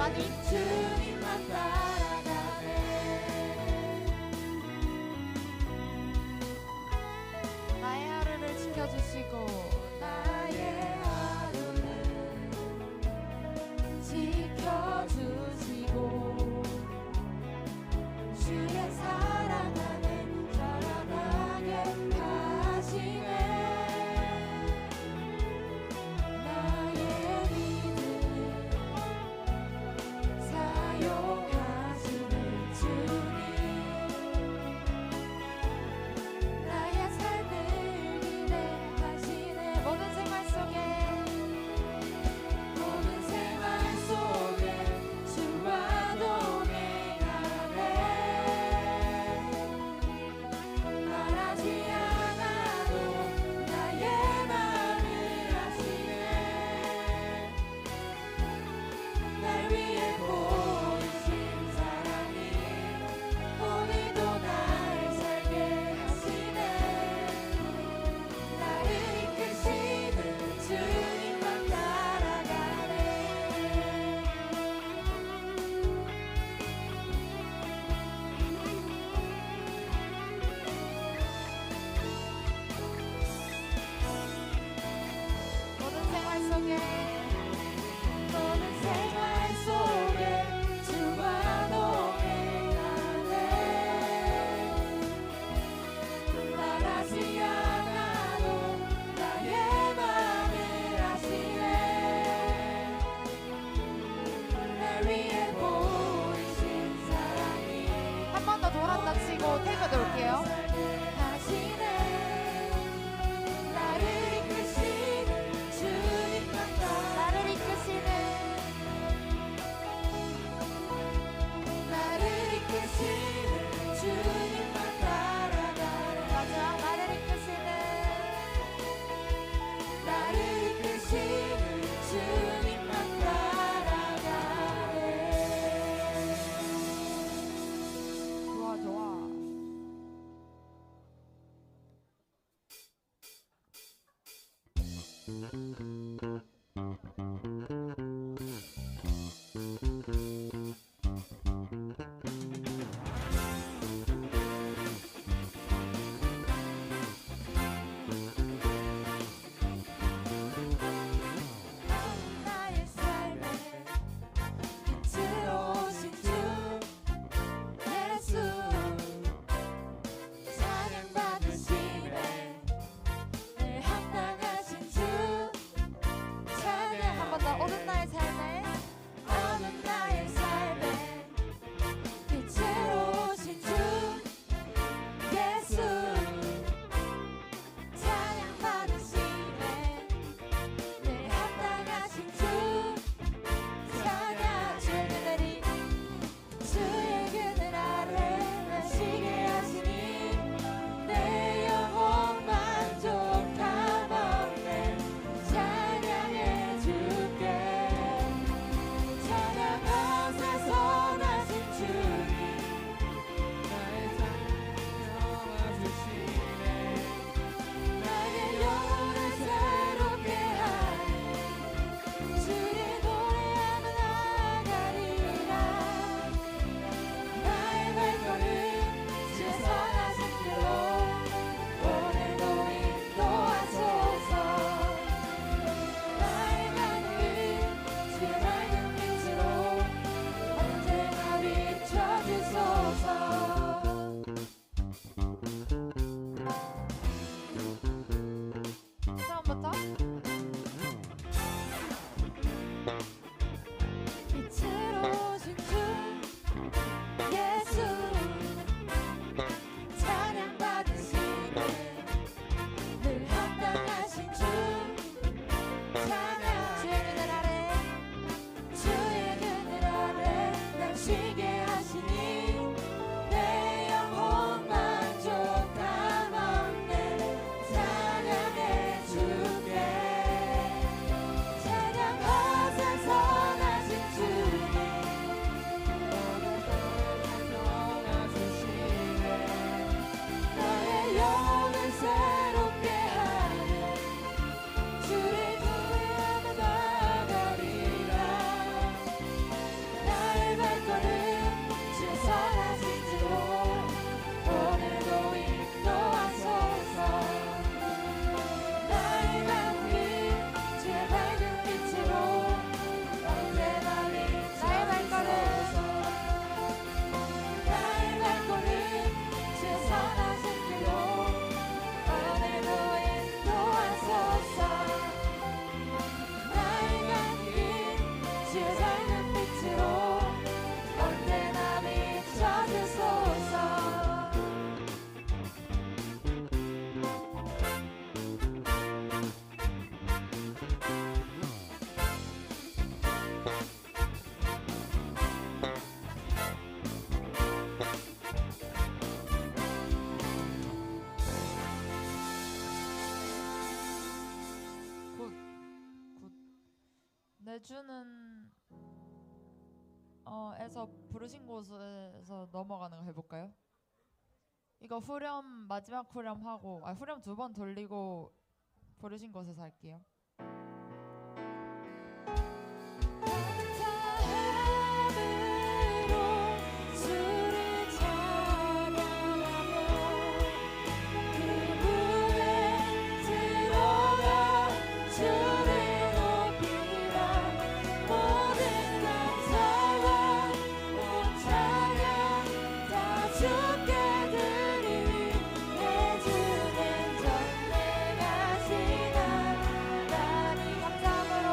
주님만이 주님만 따라가네. 나의 하루를 지켜주시고 나의 하루를 지켜주시고 주의 사랑 안에 살아가게 하시네. 나의 믿음을 사용하시는 주님, 나의 삶을 인내하시네. 모든 생활 속에 주와 동행하네. 말하지 않아도 나의 맘을 아시네. 날 위해 보이신 사랑이 오늘도 날 살게 하시네. 나를 이끄시는 주님만 따라가네. 모든 생활 속에 모든 생활 속에 주와 동행하네. 말하지 않아도 나의 맘을 아시네. 날 위해 보이신 사랑이 한 번 더 돌았다 치고 태그 놓을게요. 하시네. 나를 이끄시는 주님만 나를 이끄시는 나를 이끄시는 주님만 따라가네. 맞아, 나를 이끄시는 나를 이끄시는 주님만 따라가네. 좋아 좋아. 나의 삶에 빛으로 오신 주 예수, 사랑받으심에 늘 합당하신 주 우주는 에서 부르신 곳에서 넘어가는 거 해볼까요? 이거 후렴 마지막 후렴 하고 후렴 2번 돌리고 부르신 곳에서 할게요. 감사함으로 주를 찬양하며 그분에 들어가 주를 높이라 모든 감사와 온 찬양 다 주께 드리니 내 주는 전능하신 하나님 감사함으로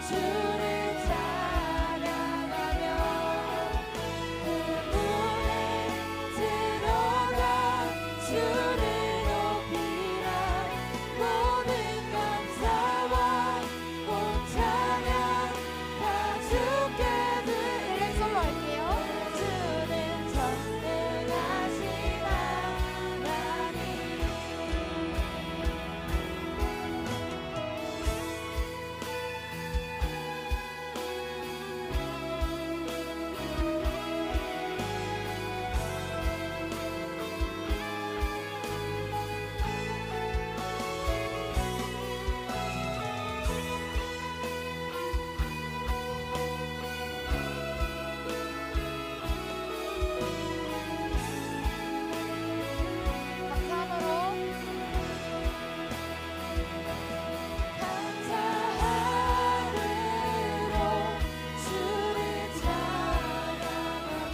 주를 찬양하며 그분에 들어가 주를 높이라 모든 감사와 온 찬양 다 주께 드리니 솔로 할게요. 주는 전능하신 하나님 감사함으로 감사함으로 주를 찬양하며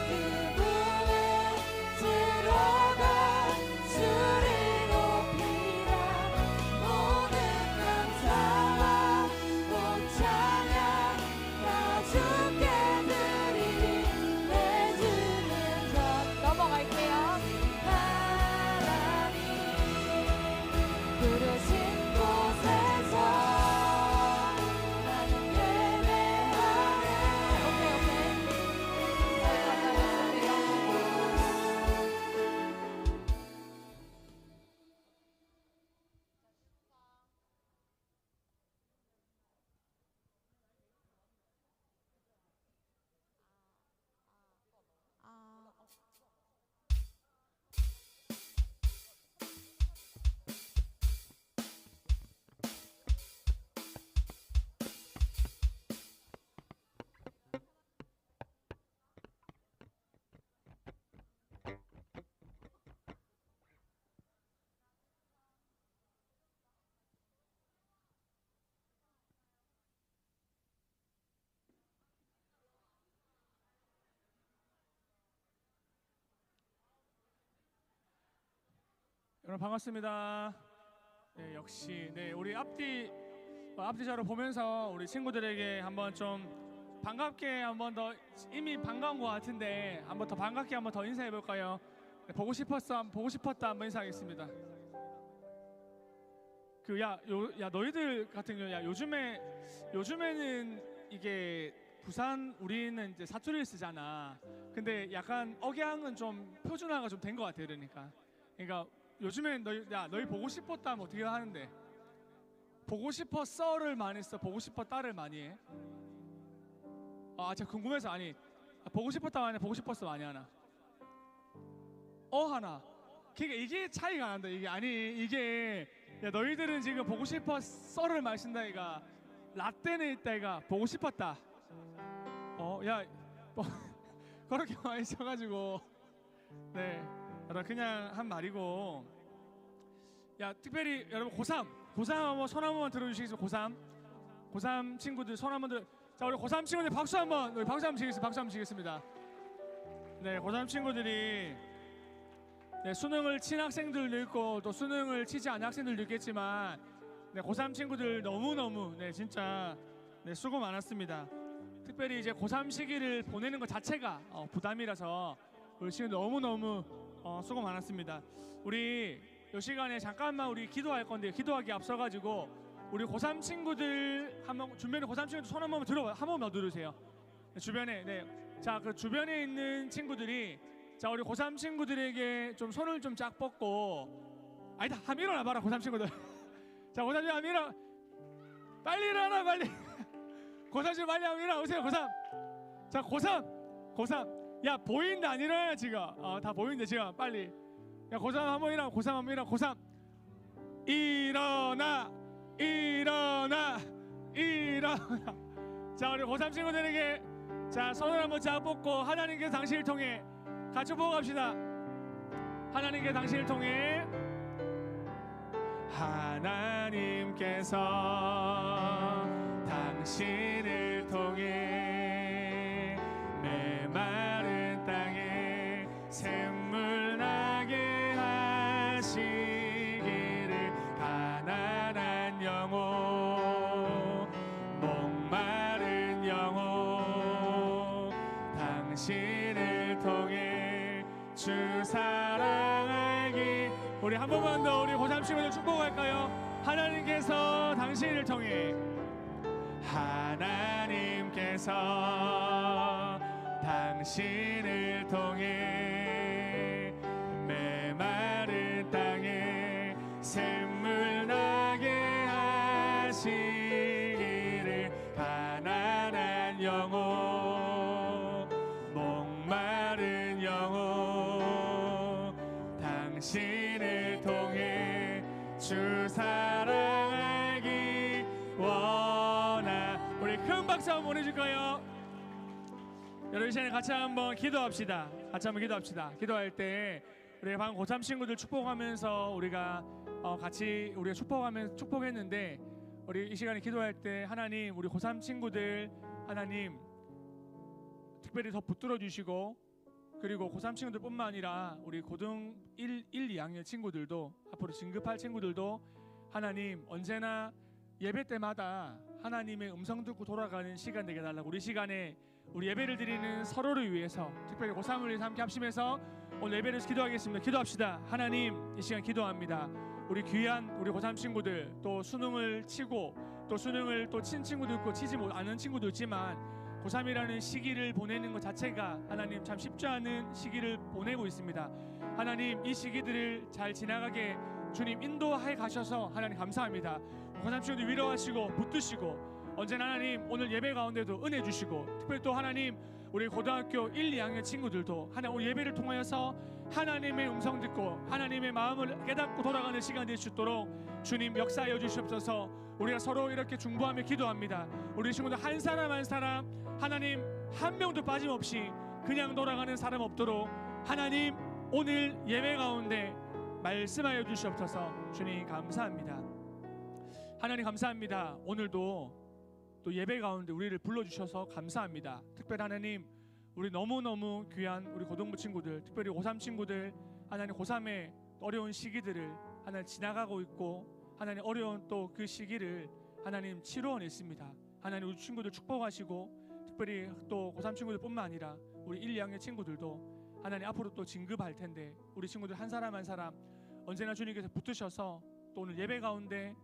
그분에 들어가 주를 높이라 모든 감사와 온 찬양 다 주께 드리니 내 주는 넘어갈게요. 하나님 부르신 곳에서 나는 예배하네 오케이. 저희가 잘했습니다. 여러분 반갑습니다. 네, 역시 우리 앞뒤자로 보면서 우리 친구들에게 한번 좀 반갑게 한번 더 이미 반가운 것 같은데 한번 더 반갑게 한번 더 인사해 볼까요? 네, 보고 싶었다 한번 인사하겠습니다. 너희들 같은 경우 요즘에는 이게 부산 우리는 이제 사투리를 쓰잖아. 근데 약간 억양은 좀 표준화가 좀 된 것 같아. 그러니까 요즘엔 너희 보고 싶었다 하면 어떻게 하는데? 보고 싶었어를 많이 써? 보고 싶었다를 많이 해? 제가 궁금해서 보고 싶었다 많이 해? 보고 싶었어 많이 하나? 하나. 그러니까 이게 차이가 난다. 이게 너희들은 지금 보고 싶었어를 많이 쓴다 이가 라떼는 있다 이가 보고 싶었다. 그렇게 많이 써가지고 그냥 한 말이고. 특별히 여러분 고3 한번 손 한번 들어주시겠어요? 고3 친구들 손 한번 들어. 자, 우리 고3 친구들 박수 한번 치겠습니다. 네, 고3 친구들이 수능을 친 학생들도 있고 또 수능을 치지 않은 학생들도 있겠지만 고3 친구들 너무너무 진짜 수고 많았습니다. 특별히 이제 고3 시기를 보내는 것 자체가 부담이라서 우리 지금 너무너무 수고 많았습니다. 우리 이 시간에 잠깐만 우리 기도할 건데 기도하기 앞서가지고 우리 고3 친구들 한번 주변에 고3 친구들 손 한 번만 들어봐. 한 번만 더 들으세요. 주변에 자, 그 주변에 있는 친구들이 자, 우리 고3 친구들에게 좀 손을 좀 쫙 뻗고, 아니다, 한번 일어나 봐라, 고3 친구들. 자, 고3 친구 한번 일어나, 빨리 일어나, 빨리. 고3 친구 빨리 한번 일어나 오세요, 고3. 자, 고3. 야, 보인다, 안 일어나 지금. 다 보이는데 지금 빨리. 야, 고3 한번 일어나, 고3 한번 일어나, 고3. 일어나. 자, 우리 고3 친구들에게 자, 손을 한번 쫙 뻗고 하나님께 당신을 통해 같이 보고 갑시다. 하나님께 당신을 통해, 하나님께서 당신을 통해 메마른 땅에 샘물 나게 하시기를, 가난한 영혼, 목마른 영혼, 당신을 통해 주 사랑하기. 우리 한 번만 더 우리 고3 친구들 축복할까요? 하나님께서 당신을 통해, 하나님께서 당신을 통해 메마른 땅에 샘물 나게 하시기를, 가난한 영혼, 목마른 영혼, 당신을 통해 주 사랑하기 원하. 우리 큰 박수 한번 보내줄까요? 여러분, 이 시간에 같이 한번 기도합시다. 같이 한번 기도합시다. 기도할 때 우리 방금 고3 친구들 축복하면서 우리가 같이 우리가 축복했는데, 우리 이 시간에 기도할 때 하나님, 우리 고3 친구들 하나님 특별히 더 붙들어 주시고, 그리고 고3 친구들뿐만 아니라 우리 고등 1, 2학년 친구들도, 앞으로 진급할 친구들도 하나님 언제나 예배 때마다 하나님의 음성 듣고 돌아가는 시간 되게 달라고, 우리 시간에 우리 예배를 드리는 서로를 위해서 특별히 고3을 위해서 함께 합심해서 오늘 예배를 기도하겠습니다. 기도합시다. 하나님, 이 시간 기도합니다. 우리 귀한 우리 고3 친구들, 또 수능을 치고 또 수능을 또 친 친구도 있고 치지 않은 친구도 있지만 고3이라는 시기를 보내는 것 자체가 하나님 참 쉽지 않은 시기를 보내고 있습니다. 하나님, 이 시기들을 잘 지나가게 주님 인도해 가셔서 하나님 감사합니다. 고3 친구들 위로하시고 붙드시고, 언제나 하나님 오늘 예배 가운데도 은혜 주시고, 특별히 또 하나님 우리 고등학교 1, 2학년 친구들도 하나님 오늘 예배를 통하여서 하나님의 음성 듣고 하나님의 마음을 깨닫고 돌아가는 시간 될 수 있도록 주님 역사하여 주시옵소서. 우리가 서로 이렇게 중보하며 기도합니다. 우리 친구들 한 사람 한 사람 하나님 한 명도 빠짐없이 그냥 돌아가는 사람 없도록 하나님 오늘 예배 가운데 말씀하여 주시옵소서. 주님 감사합니다. 하나님 감사합니다. 오늘도 또 예배 가운데 우리를 불러주셔서 감사합니다. 특별히 하나님 우리 너무너무 귀한 우리 고등부 친구들, 특별히 고3 친구들, 하나님 고3의 어려운 시기들을 하나님 지나가고 있고, 하나님 어려운 또 그 시기를 하나님 치루어냈습니다. 하나님 우리 친구들 축복하시고, 특별히 또 고3 친구들뿐만 아니라 우리 1, 2학년 친구들도 하나님 앞으로 또 진급할 텐데 우리 친구들 한 사람 한 사람 언제나 주님께서 붙으셔서 또 오늘 예배 가운데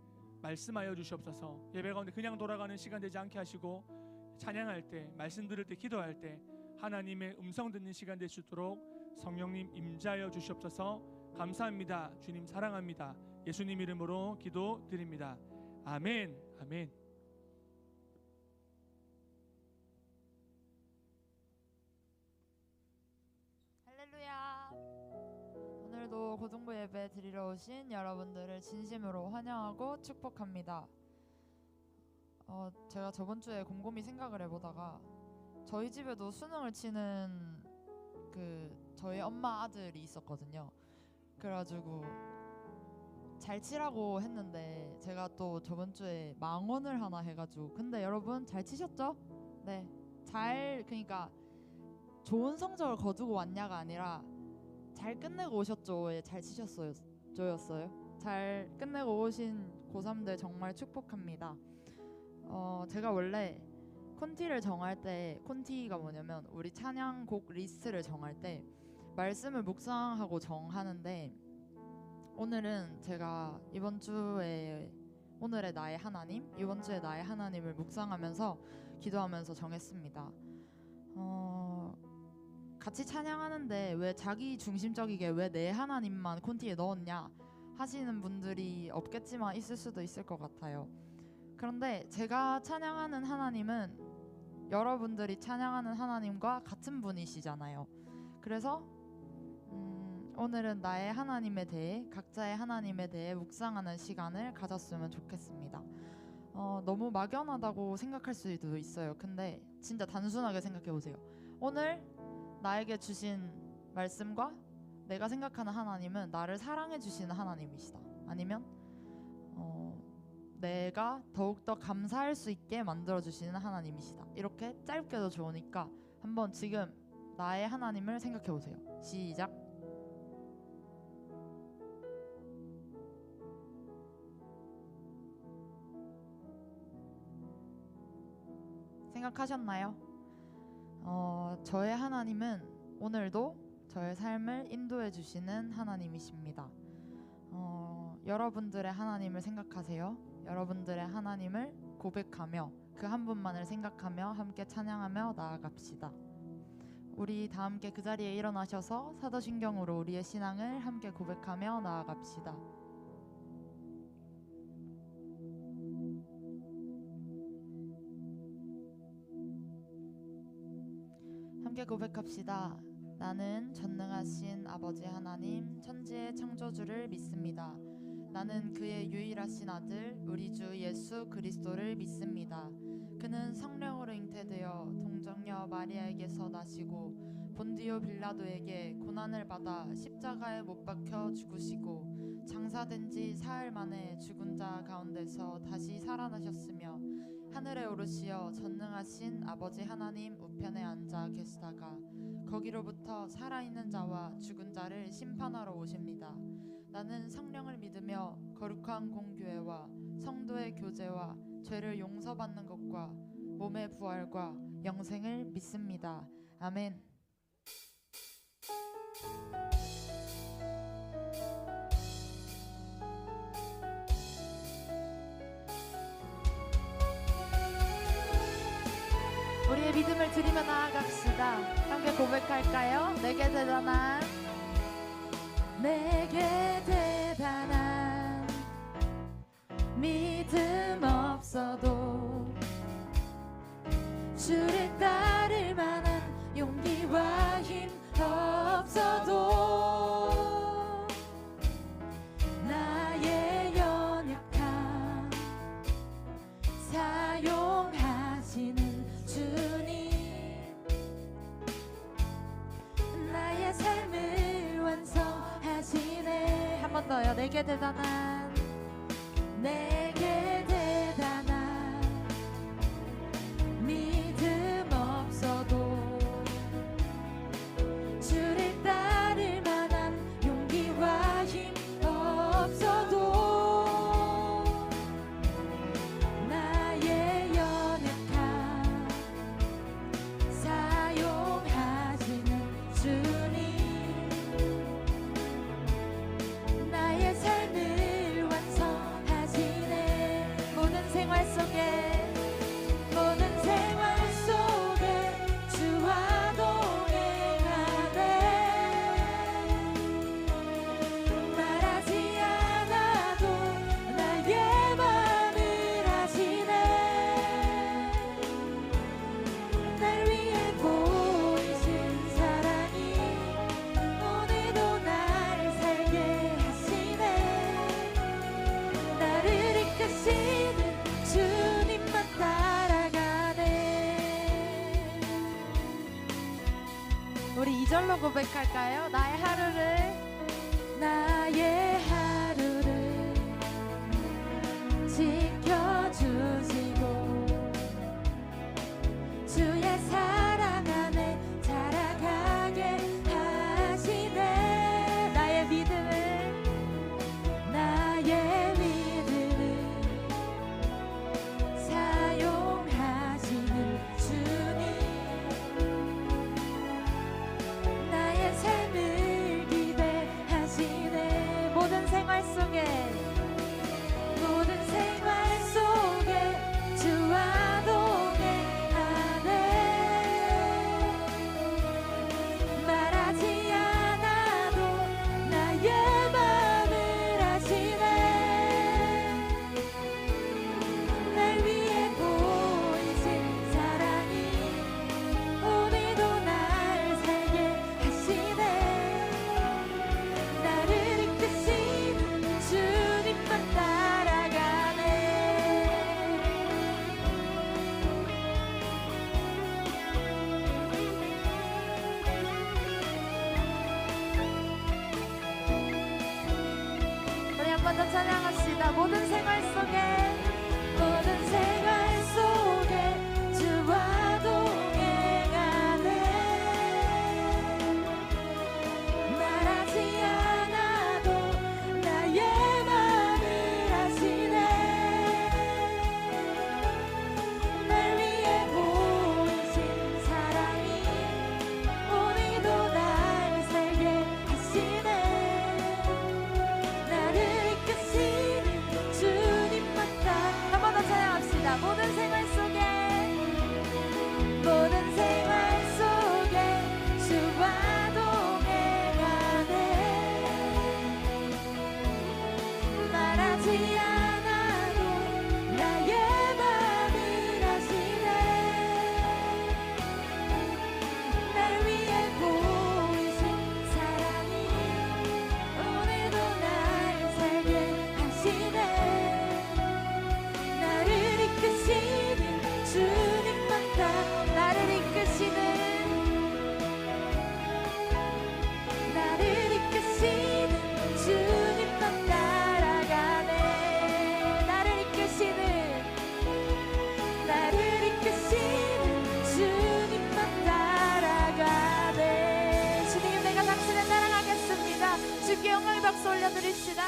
말씀하여 주시옵소서. 예배 가운데 그냥 돌아가는 시간 되지 않게 하시고, 찬양할 때, 말씀 들을 때, 기도할 때 하나님의 음성 듣는 시간 될 수 있도록 성령님 임재하여 주시옵소서. 감사합니다. 주님 사랑합니다. 예수님 이름으로 기도드립니다. 아멘. 아멘. 할렐루야. 오늘도 고등부 예배 드리러 오신 여러분들을 진심으로 환영하고 축복합니다. 제가 저번 주에 곰곰이 생각을 해보다가 저희 집에도 수능을 치는 저희 엄마 아들이 있었거든요. 그래가지고 잘 치라고 했는데 제가 또 저번 주에 망언을 하나 해가지고, 근데 여러분 잘 치셨죠? 네, 그러니까 좋은 성적을 거두고 왔냐가 아니라 잘 끝내고 오셨죠? 잘 치셨어요? 였어요? 잘 끝내고 오신 고3들 정말 축복합니다. 제가 원래 콘티를 정할 때, 콘티가 뭐냐면 우리 찬양곡 리스트를 정할 때 말씀을 묵상하고 정하는데, 오늘은 제가 이번 주에 오늘의 나의 하나님, 이번 주에 나의 하나님을 묵상하면서 기도하면서 정했습니다. 같이 찬양하는데 왜 자기 중심적이게 왜 내 하나님만 콘티에 넣었냐 하시는 분들이 없겠지만 있을 수도 있을 것 같아요. 그런데 제가 찬양하는 하나님은 여러분들이 찬양하는 하나님과 같은 분이시잖아요. 그래서 오늘은 나의 하나님에 대해, 각자의 하나님에 대해 묵상하는 시간을 가졌으면 좋겠습니다. 너무 막연하다고 생각할 수도 있어요. 근데 진짜 단순하게 생각해 보세요. 오늘 나에게 주신 말씀과 내가 생각하는 하나님은 나를 사랑해 주시는 하나님이시다. 아니면 내가 더욱더 감사할 수 있게 만들어 주시는 하나님이시다. 이렇게 짧게도 좋으니까 한번 지금 나의 하나님을 생각해 보세요. 시작. 생각하셨나요? 저의 하나님은 오늘도 저의 삶을 인도해 주시는 하나님이십니다. 여러분들의 하나님을 생각하세요. 여러분들의 하나님을 고백하며 그 한 분만을 생각하며 함께 찬양하며 나아갑시다. 우리 다 함께 그 자리에 일어나셔서 사도신경으로 우리의 신앙을 함께 고백하며 나아갑시다. 함께 고백합시다. 나는 전능하신 아버지 하나님 천지의 창조주를 믿습니다. 나는 그의 유일하신 아들 우리 주 예수 그리스도를 믿습니다. 그는 성령으로 잉태되어 동정녀 마리아에게서 나시고 본디오 빌라도에게 고난을 받아 십자가에 못 박혀 죽으시고 장사된 지 사흘 만에 죽은 자 가운데서 다시 살아나셨으며 하늘에 오르시어 전능하신 아버지 하나님 우편에 앉아 계시다가 거기로부터 살아있는 자와 죽은 자를 심판하러 오십니다. 나는 성령을 믿으며 거룩한 공교회와 성도의 교제와 죄를 용서받는 것과 몸의 부활과 영생을 믿습니다. 아멘. 우리의 믿음을 드리며 나아갑시다. 함께 고백할까요? 내게 대단한 믿음 없어도 주를 따를 만한 용기와 힘 없어도 나의 연약함 사용하시는 주님 나의 삶을 완성하시네. 한 번 더요. 내게 대단한 믿음 없어도 주를 따를 만한 용기와 힘 없어도 나의 연약함 사용하시는 주님 나의 삶을 완성하시네. 모든 생활 속에 주와 동행하네. 말하지 않아도 나의 맘을 아시네. 날 위해 보이신 사랑이 오늘도 날 살게 하시네. 나를 이끄시는 주님만 따라가네. 우리 2절로 고백할까요? 나의 하루를 지켜주시고 주의 사랑 안에 자라가게 하시네. 나의 믿음을 사용하시는 주님 나의 삶을 기대하시네. 모든 합시다. 모든 생활 속에 모든 생활 속에 주와 동행하네. 말하지 않아도 나의 맘을 아시네. 날 위해 보이신 사랑이 오늘도 날 살게 하시네. 나를 이끄시는 주님만다. 한 번 더 찬양합시다. 모든 생활 속에 모든 생활 속에 주와 동행하네. 말하지 않아도 나의 맘을 아시네. 날 위해 보이신 사랑이 오늘도 날 살게 하시네. 나를 이끄시는 주님만다. 나를 이끄시는 주님만 따라가네. 나를 이끄시는 주님만 따라가네. 주님, 내가 당신을 사랑하겠습니다. 주께 영광의 박수 올려드립시다.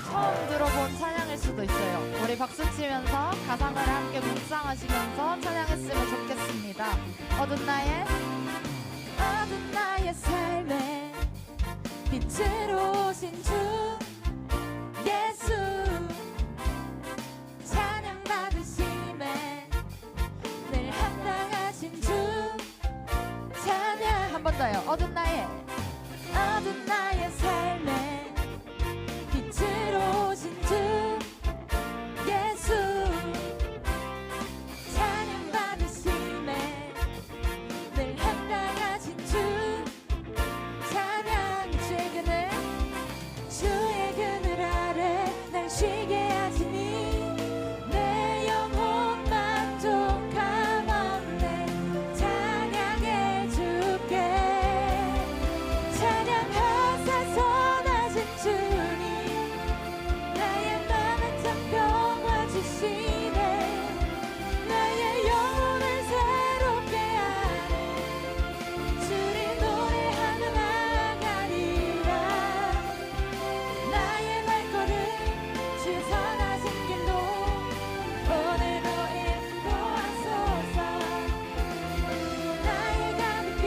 처음 들어본 찬양일 수도 있어요. 우리 박수 치면서 가상을 함께 묵상하시면서 찬양했으면 좋겠습니다. 어두운 나의 삶에 빛으로 오신 주 예수. 찬양 받으심에 늘 합당하신 주 찬양. 한 번 더요. 어두운 나의 삶에 빛으로 오신 주 예수. 찬양 받으심에 늘 합당하신 주 찬양. 주의 그늘 아래 날 쉬게 하시니 내 영혼 만족함없네. 찬양해 주께. 찬양하사 선하신 주님 나의 맘에 참 평화 주시네. 나의 영혼을 새롭게 하네. 주를 노래하며 나가리라. 나의 발걸음 주 선하신 길로 오늘도 인도하소서. 나의 가득히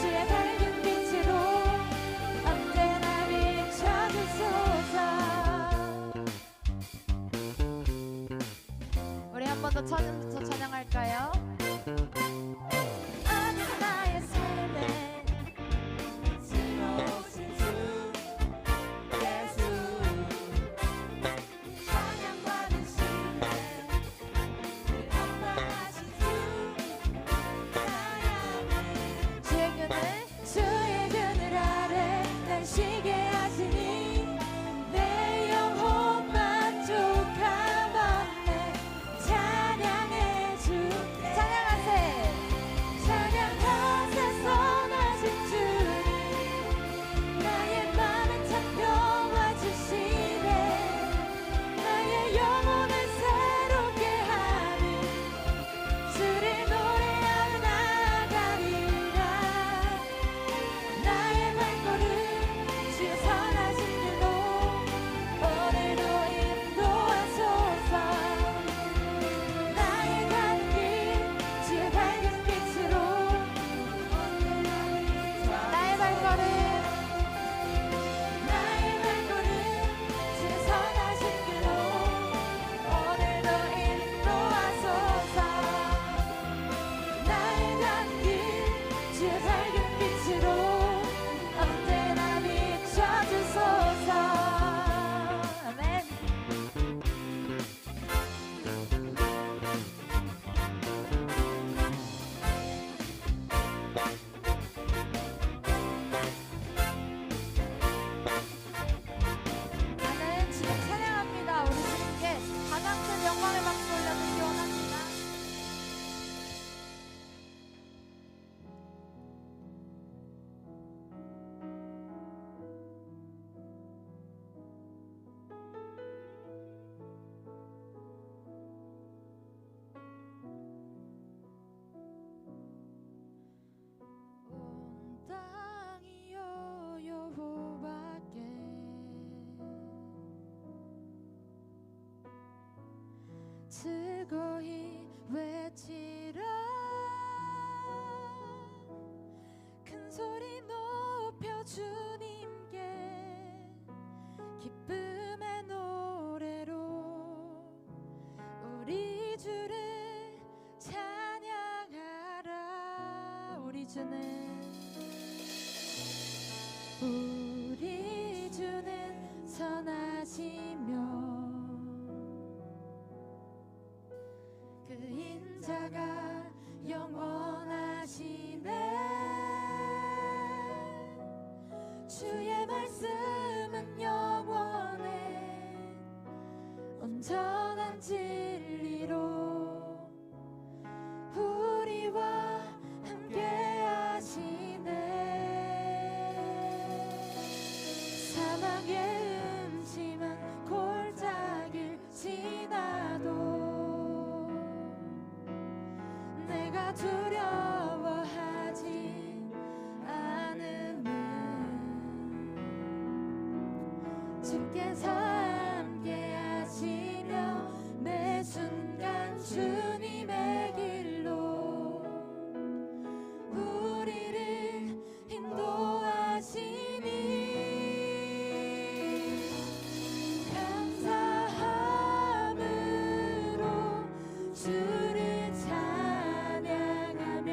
주의 밝은 빛으로 언제나 비춰주소서. 우리 한 번 더 처음부터 찬양할까요? 어두운 나의 삶에 빛으로 오신 주 예수. 찬양 받으시네 늘 합당하신 주 찬양해. 주의 그늘 아래 날 쉬게 하시니 내 영혼 만족함없네. 찬양해 주께. 외치라 큰 소리 높여 주님께 기쁨의 노래로 우리 주를 찬양하라. 우리 주는 선하시며 그 인자가 영원하시네. 주의 말씀은 영원해 온전한 진리로 우리와 함께 하시네. 사막의 음침한 골짜기를 지나도 내가 두려워하지 않음은 주께서 함께 하시며 매 순간 주님의 길로 우리를 인도하시니 감사함으로 주를 찬양하며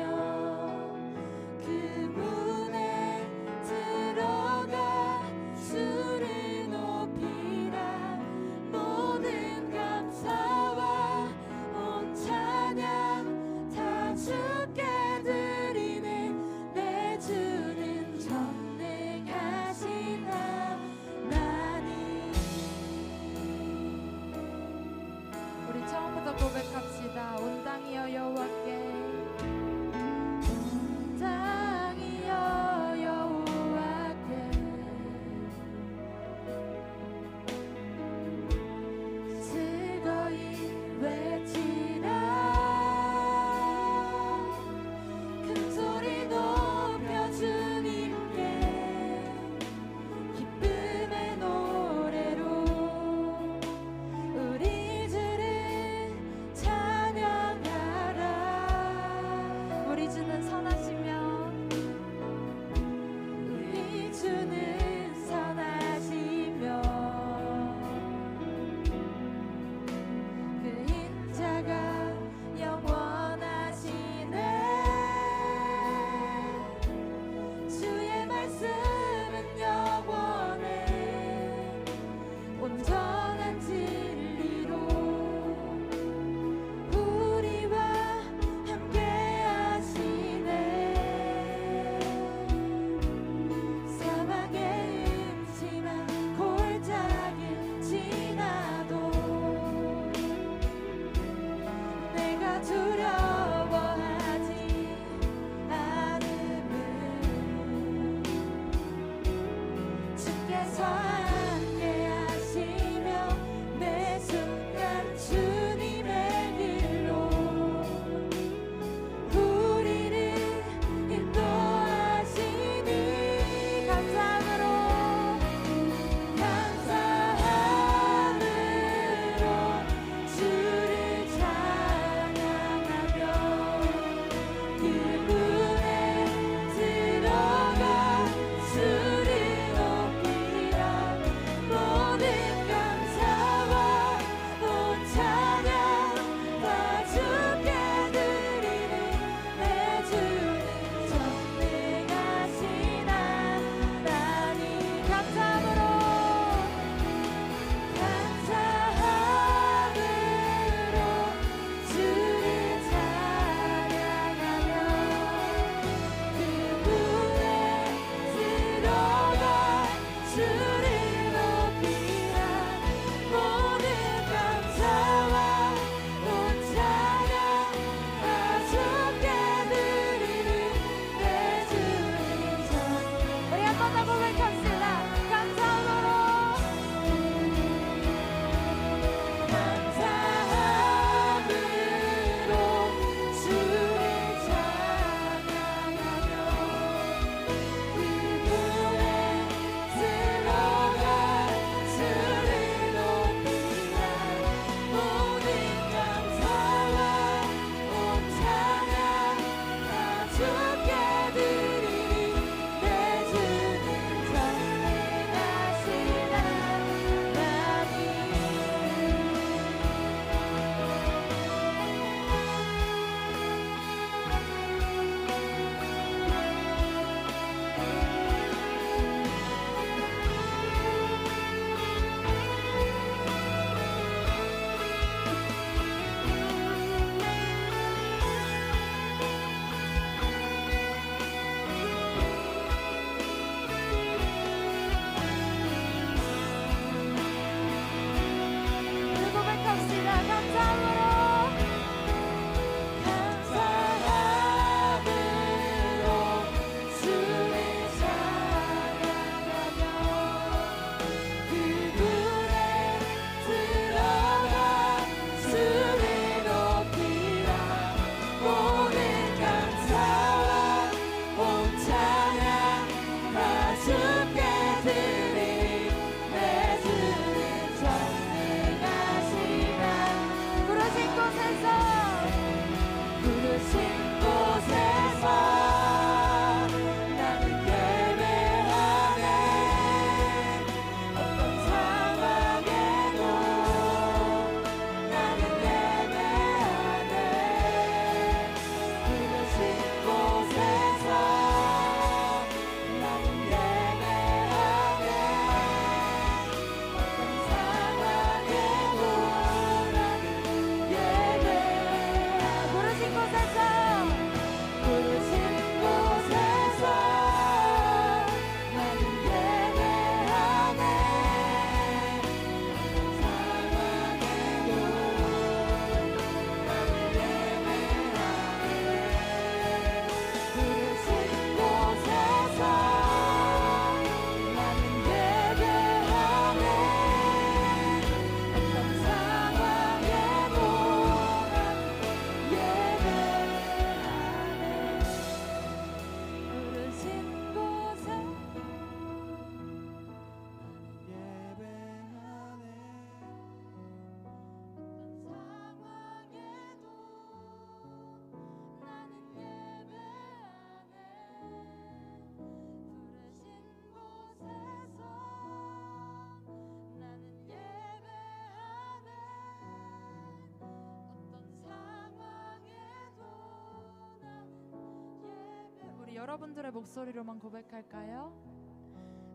여러분들의 목소리로만 고백할까요?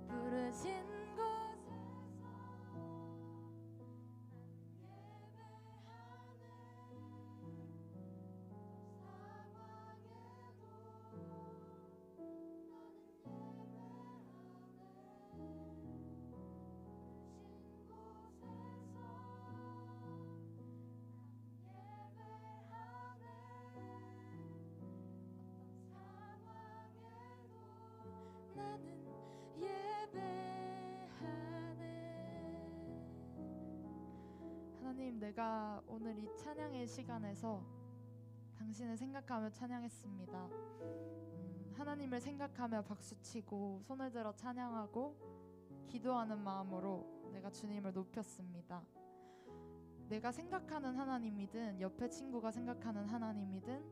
부르신 곳에서 나는 예배하네. 하나님, 내가 오늘 이 찬양의 시간에서 당신을 생각하며 찬양했습니다. 하나님을 생각하며 박수치고 손을 들어 찬양하고 기도하는 마음으로 내가 주님을 높였습니다. 내가 생각하는 하나님이든 옆에 친구가 생각하는 하나님이든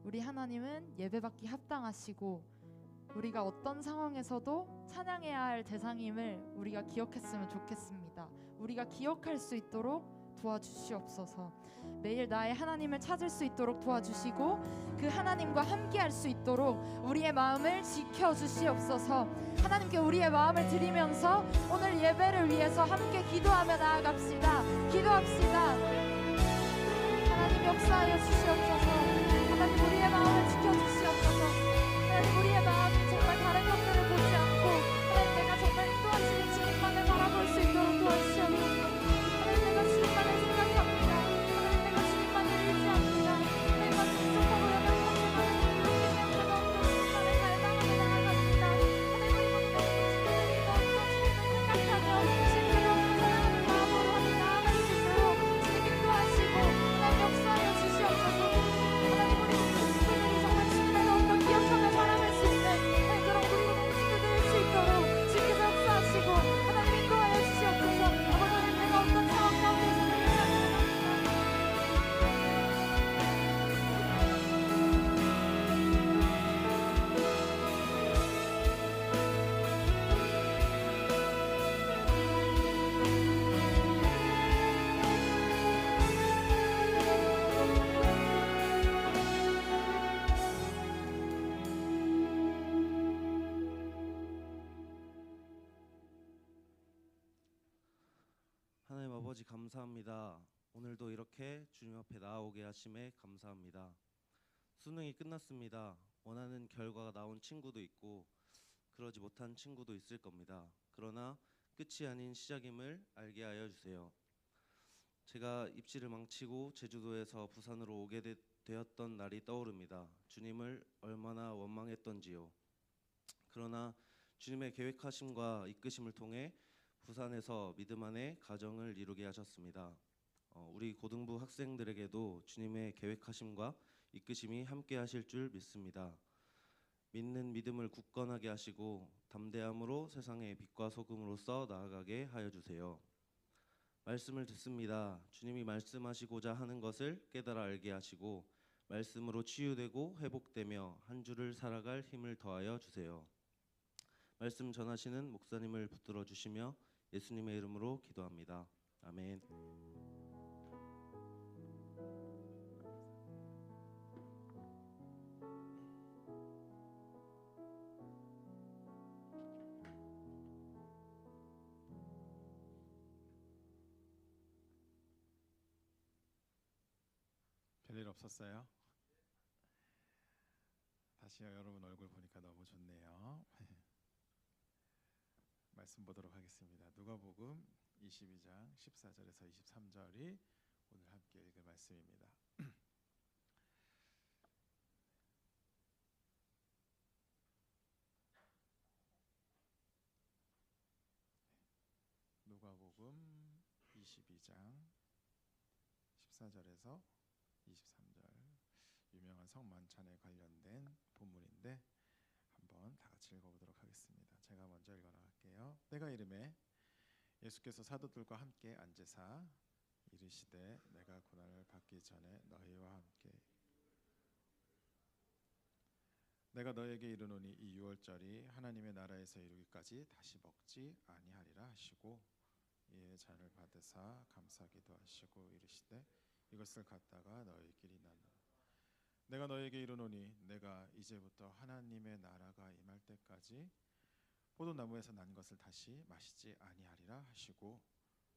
우리 하나님은 예배받기 합당하시고 우리가 어떤 상황에서도 찬양해야 할 대상임을 우리가 기억했으면 좋겠습니다. 우리가 기억할 수 있도록 도와주시옵소서. 매일 나의 하나님을 찾을 수 있도록 도와주시고 그 하나님과 함께 할 수 있도록 우리의 마음을 지켜주시옵소서. 하나님께 우리의 마음을 드리면서 오늘 예배를 위해서 함께 기도하며 나아갑시다. 기도합시다. 하나님 역사하여 주시옵소서. 하나님 우리의 마음을 지켜주시옵소서. 하나님 우리의 마음이 정말 다른 것들을 보지 않고 하나님 내가 정말 인도하시는 주님만을 바라볼 수 있도록 도와주시옵소서. 하나님 내가 주님만을 생각합니다. 하나님 내가 주님만을 의지합니다. 내가 부족하고 연약합니다. 그렇기 때문에 너무도 주님만을 갈망하며 나아갑니다. 하나님 우리 모든 친구들이 너무도 주님을 생각하며 주님을 사랑하는 마음으로 하며 나아갈 수 있도록 주님 인도하시고 하나님 역사하여 주시옵소서. 하나님 우리 모든 친구들이 정말 주님을 너무도 기억하며 바라볼 수 있는 그런 우리 모든 친구들 될 수 있도록 주님께서 역사하시고 하나님 인도하여 주시옵소서. 아버지 하나님 내가 어떤 상황 가운데 있는지 하나님 아버지 감사합니다. 오늘도 이렇게 주님 앞에 나아오게 하심에 감사합니다. 수능이 끝났습니다. 원하는 결과가 나온 친구도 있고 그러지 못한 친구도 있을 겁니다. 그러나 끝이 아닌 시작임을 알게 하여 주세요. 제가 입시를 망치고 제주도에서 부산으로 오게 되었던 날이 떠오릅니다. 주님을 얼마나 원망했던지요. 그러나 주님의 계획하심과 이끄심을 통해 부산에서 믿음 안에 가정을 이루게 하셨습니다. 우리 고등부 학생들에게도 주님의 계획하심과 이끄심이 함께 하실 줄 믿습니다. 믿는 믿음을 굳건하게 하시고 담대함으로 세상의 빛과 소금으로서 나아가게 하여 주세요. 말씀을 듣습니다. 주님이 말씀하시고자 하는 것을 깨달아 알게 하시고 말씀으로 치유되고 회복되며 한 주를 살아갈 힘을 더하여 주세요. 말씀 전하시는 목사님을 붙들어 주시며 예수님의 이름으로 기도합니다. 아멘. 별일 없었어요? 다시 여러분 얼굴 보니까 너무 좋네요. 말씀 보도록 하겠습니다. 누가복음 22장 14절에서 23절이 오늘 함께 읽을 말씀입니다. 누가복음 22장 14절에서 23절 유명한 성만찬에 관련된 본문인데 한번 다 같이 읽어보도록 하겠습니다. 제가 먼저 읽어나갈게요. 때가 이르매 예수께서 사도들과 함께 앉으사 이르시되 내가 고난을 받기 전에 너희와 함께 내가 너에게 이르노니 이 유월절이 하나님의 나라에서 이루기까지 다시 먹지 아니하리라 하시고 이에 잔을 받으사 감사기도 하시고 이르시되 이것을 갖다가 너희끼리 나누라. 내가 너에게 이르노니 내가 이제부터 하나님의 나라가 임할 때까지 포도나무에서 난 것을 다시 마시지 아니하리라 하시고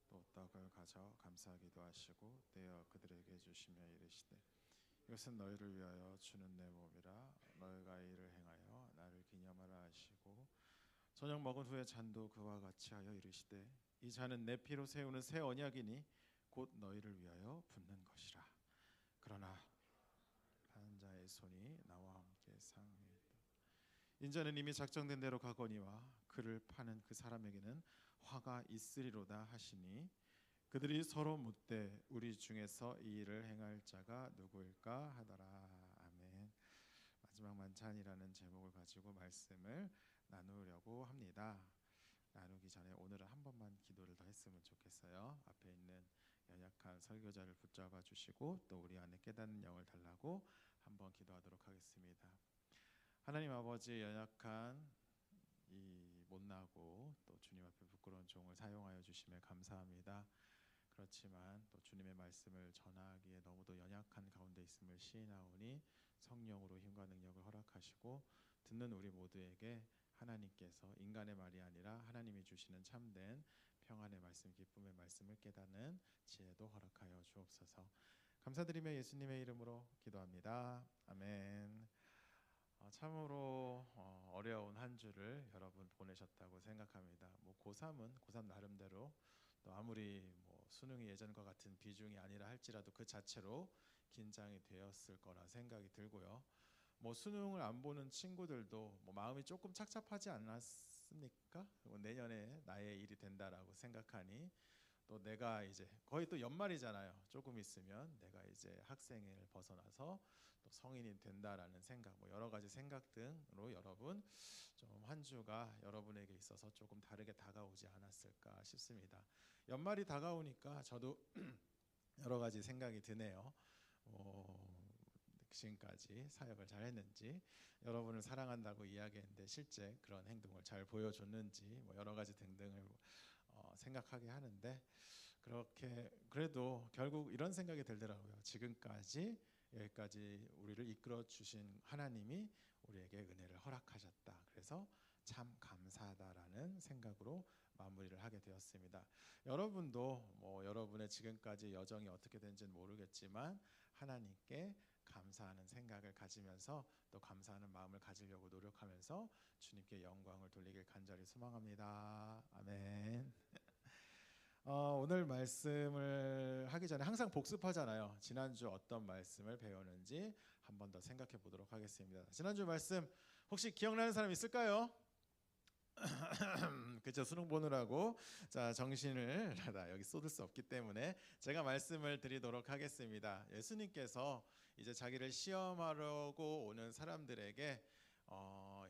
또 떡을 가져 감사하기도 하시고 떼어 그들에게 주시며 이르시되 이것은 너희를 위하여 주는 내 몸이라 너희가 이를 행하여 나를 기념하라 하시고 저녁 먹은 후에 잔도 그와 같이 하여 이르시되 이 잔은 내 피로 세우는 새 언약이니 곧 너희를 위하여 붓는 것이라. 그러나 한 자의 손이 나와 함께 상하였다. 인자는 이미 작정된 대로 가거니와 그를 파는 그 사람에게는 화가 있으리로다 하시니 그들이 서로 묻되 우리 중에서 이 일을 행할 자가 누구일까 하더라. 아멘. 마지막 만찬이라는 제목을 가지고 말씀을 나누려고 합니다. 나누기 전에 오늘은 한 번만 기도를 더 했으면 좋겠어요. 앞에 있는 연약한 설교자를 붙잡아 주시고 또 우리 안에 깨닫는 영을 달라고 한번 기도하도록 하겠습니다. 하나님 아버지, 연약한 이 못나고 또 주님 앞에 부끄러운 종을 사용하여 주심에 감사합니다. 그렇지만 또 주님의 말씀을 전하기에 너무도 연약한 가운데 있음을 시인하오니 성령으로 힘과 능력을 허락하시고 듣는 우리 모두에게 하나님께서 인간의 말이 아니라 하나님이 주시는 참된 평안의 말씀, 기쁨의 말씀을 깨닫는 지혜도 허락하여 주옵소서. 감사드리며 예수님의 이름으로 기도합니다. 아멘. 참으로 어려운 한 주를 여러분 보내셨다고 생각합니다. 뭐 고3은 고3 나름대로 또 아무리 뭐 수능이 예전과 같은 비중이 아니라 할지라도 그 자체로 긴장이 되었을 거라 생각이 들고요. 뭐 수능을 안 보는 친구들도 뭐 마음이 조금 착잡하지 않았습니까? 내년에 나의 일이 된다라고 생각하니 또 내가 이제 거의 또 연말이잖아요. 조금 있으면 내가 이제 학생을 벗어나서 또 성인이 된다라는 생각, 뭐 여러 가지 생각 등으로 여러분 좀 한 주가 여러분에게 있어서 조금 다르게 다가오지 않았을까 싶습니다. 연말이 다가오니까 저도 여러 가지 생각이 드네요. 지금까지 사역을 잘 했는지, 여러분을 사랑한다고 이야기했는데 실제 그런 행동을 잘 보여줬는지, 뭐 여러 가지 등등을 생각하게 하는데, 그렇게 그래도 결국 이런 생각이 들더라고요. 지금까지 여기까지 우리를 이끌어 주신 하나님이 우리에게 은혜를 허락하셨다. 그래서 참 감사하다라는 생각으로 마무리를 하게 되었습니다. 여러분도 뭐 여러분의 지금까지 여정이 어떻게 된지는 모르겠지만 하나님께 감사하는 생각을 가지면서 또 감사하는 마음을 가지려고 노력하면서 주님께 영광을 돌리길 간절히 소망합니다. 아멘. 오늘 말씀을 하기 전에 항상 복습하잖아요. 지난주 어떤 말씀을 배웠는지 한 번 더 생각해 보도록 하겠습니다. 지난주 말씀 혹시 기억나는 사람 있을까요? 그렇죠. 수능 보느라고 자 정신을 여기 쏟을 수 없기 때문에 제가 말씀을 드리도록 하겠습니다. 예수님께서 이제 자기를 시험하려고 오는 사람들에게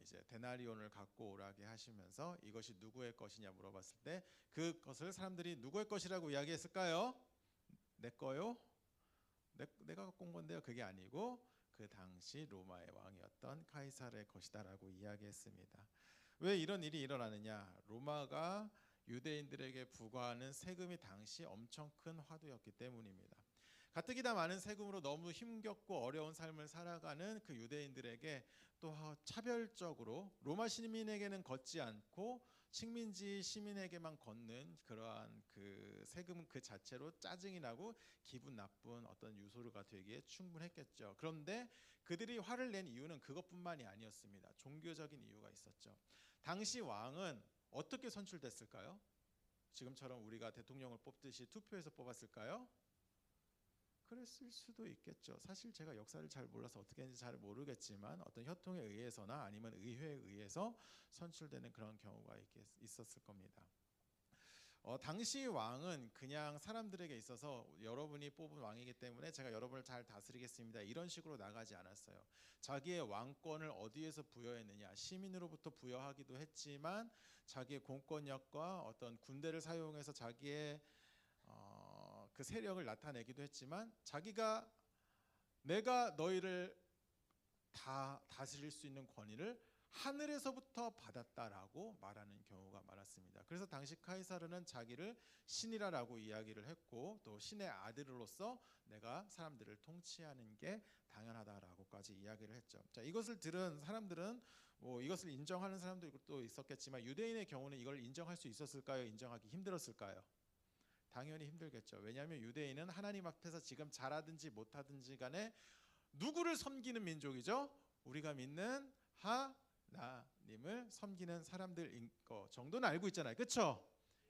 이제 데나리온을 갖고 오라게 하시면서 이것이 누구의 것이냐 물어봤을 때 그것을 사람들이 누구의 것이라고 이야기했을까요? 내 거요? 내가 갖고 온 건데요. 그게 아니고 그 당시 로마의 왕이었던 카이사르의 것이다라고 이야기했습니다. 왜 이런 일이 일어나느냐? 로마가 유대인들에게 부과하는 세금이 당시 엄청 큰 화두였기 때문입니다. 가뜩이나 많은 세금으로 너무 힘겹고 어려운 삶을 살아가는 그 유대인들에게 또 차별적으로 로마 시민에게는 걷지 않고 식민지 시민에게만 걷는 그러한 그 세금은 그 자체로 짜증이 나고 기분 나쁜 어떤 유소류가 되기에 충분했겠죠. 그런데 그들이 화를 낸 이유는 그것뿐만이 아니었습니다. 종교적인 이유가 있었죠. 당시 왕은 어떻게 선출됐을까요? 지금처럼 우리가 대통령을 뽑듯이 투표해서 뽑았을까요? 그랬을 수도 있겠죠. 사실 제가 역사를 잘 몰라서 어떻게 했는지 잘 모르겠지만 어떤 협통에 의해서나 아니면 의회에 의해서 선출되는 그런 경우가 있었을 겁니다. 당시 왕은 그냥 사람들에게 있어서 여러분이 뽑은 왕이기 때문에 제가 여러분을 잘 다스리겠습니다. 이런 식으로 나가지 않았어요. 자기의 왕권을 어디에서 부여했느냐? 시민으로부터 부여하기도 했지만 자기의 공권력과 어떤 군대를 사용해서 자기의 그 세력을 나타내기도 했지만 내가 너희를 다 다스릴 수 있는 권위를 하늘에서부터 받았다라고 말하는 경우가 많았습니다. 그래서 당시 카이사르는 자기를 신이라고 이야기를 했고 또 신의 아들로서 내가 사람들을 통치하는 게 당연하다라고까지 이야기를 했죠. 자, 이것을 들은 사람들은 이것을 인정하는 사람들도 있었겠지만 유대인의 경우는 이걸 인정할 수 있었을까요? 인정하기 힘들었을까요? 당연히 힘들겠죠. 왜냐하면 유대인은 하나님 앞에서 지금 잘하든지 못하든지 간에 누구를 섬기는 민족이죠? 우리가 믿는 하나님을 섬기는 사람들인 거 정도는 알고 있잖아요. 그렇죠?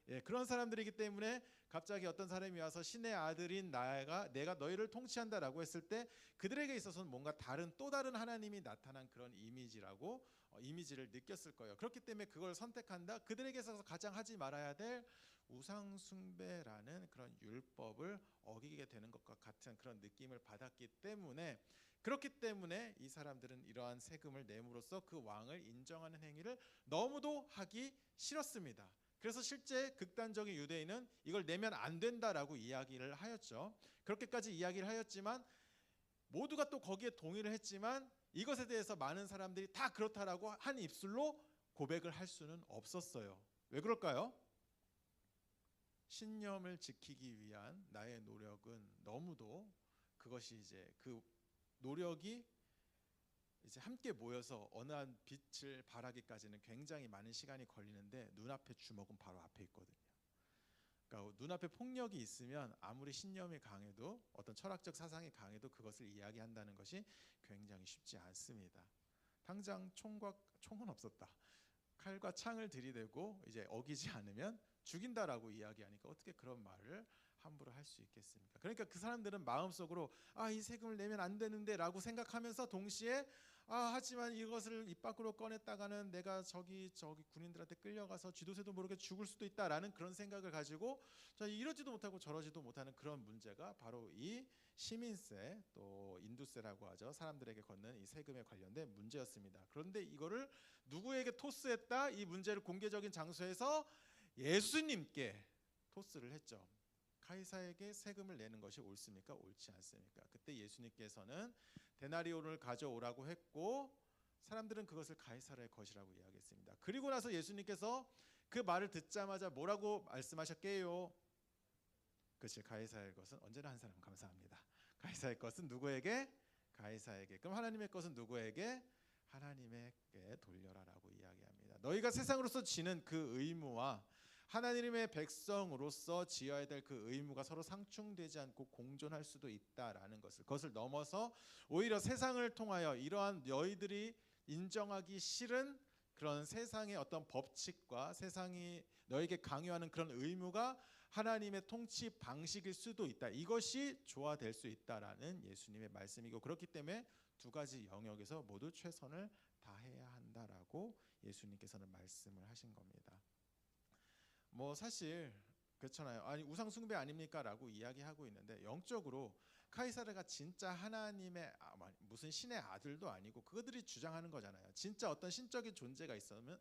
예, 그런 사람들이기 때문에 갑자기 어떤 사람이 와서 신의 아들인 내가 너희를 통치한다라고 했을 때 그들에게 있어서는 뭔가 또 다른 하나님이 나타난 그런 이미지를 느꼈을 거예요. 그렇기 때문에 그걸 선택한다. 그들에게 있어서 가장 하지 말아야 될 우상 숭배라는 그런 율법을 어기게 되는 것과 같은 그런 느낌을 받았기 때문에 그렇기 때문에 이 사람들은 이러한 세금을 내므로써 그 왕을 인정하는 행위를 너무도 하기 싫었습니다. 그래서 실제 극단적인 유대인은 이걸 내면 안 된다라고 이야기를 하였죠. 그렇게까지 이야기를 하였지만 모두가 또 거기에 동의를 했지만 이것에 대해서 많은 사람들이 다 그렇다라고 한 입술로 고백을 할 수는 없었어요. 왜 그럴까요? 신념을 지키기 위한 나의 노력은 너무도 그것이 이제 그 노력이 이제 함께 모여서 어느 한 빛을 발하기까지는 굉장히 많은 시간이 걸리는데 눈앞에 주먹은 바로 앞에 있거든요. 그러니까 눈앞에 폭력이 있으면 아무리 신념이 강해도 어떤 철학적 사상이 강해도 그것을 이야기한다는 것이 굉장히 쉽지 않습니다. 당장 총은 없었다. 칼과 창을 들이대고 이제 어기지 않으면 죽인다라고 이야기하니까 어떻게 그런 말을 함부로 할 수 있겠습니까? 그러니까 그 사람들은 마음속으로 이 세금을 내면 안 되는데라고 생각하면서 동시에 하지만 이것을 입 밖으로 꺼냈다가는 내가 저기 군인들한테 끌려가서 쥐도새도 모르게 죽을 수도 있다라는 그런 생각을 가지고 이러지도 못하고 저러지도 못하는 그런 문제가 바로 이 시민세 또 인두세라고 하죠. 사람들에게 걷는 이 세금에 관련된 문제였습니다. 그런데 이거를 누구에게 토스했다? 이 문제를 공개적인 장소에서 예수님께 토스를 했죠. 카이사에게 세금을 내는 것이 옳습니까? 옳지 않습니까? 그때 예수님께서는 데나리온을 가져오라고 했고 사람들은 그것을 가이사르의 것이라고 이야기했습니다. 그리고 나서 예수님께서 그 말을 듣자마자 뭐라고 말씀하셨게요? 그렇지, 가이사의 것은 언제나 한 사람 감사합니다. 가이사의 것은 누구에게? 가이사에게. 그럼 하나님의 것은 누구에게? 하나님에게 돌려라라고 이야기합니다. 너희가 세상으로서 지는 그 의무와 하나님의 백성으로서 지어야 될 그 의무가 서로 상충되지 않고 공존할 수도 있다라는 그것을 넘어서 오히려 세상을 통하여 이러한 너희들이 인정하기 싫은 그런 세상의 어떤 법칙과 세상이 너에게 강요하는 그런 의무가 하나님의 통치 방식일 수도 있다. 이것이 조화될 수 있다라는 예수님의 말씀이고 그렇기 때문에 두 가지 영역에서 모두 최선을 다해야 한다라고 예수님께서는 말씀을 하신 겁니다. 사실 그렇잖아요. 우상 숭배 아닙니까? 라고 이야기하고 있는데 영적으로 카이사르가 진짜 하나님의 무슨 신의 아들도 아니고 그들이 주장하는 거잖아요. 진짜 어떤 신적인 존재가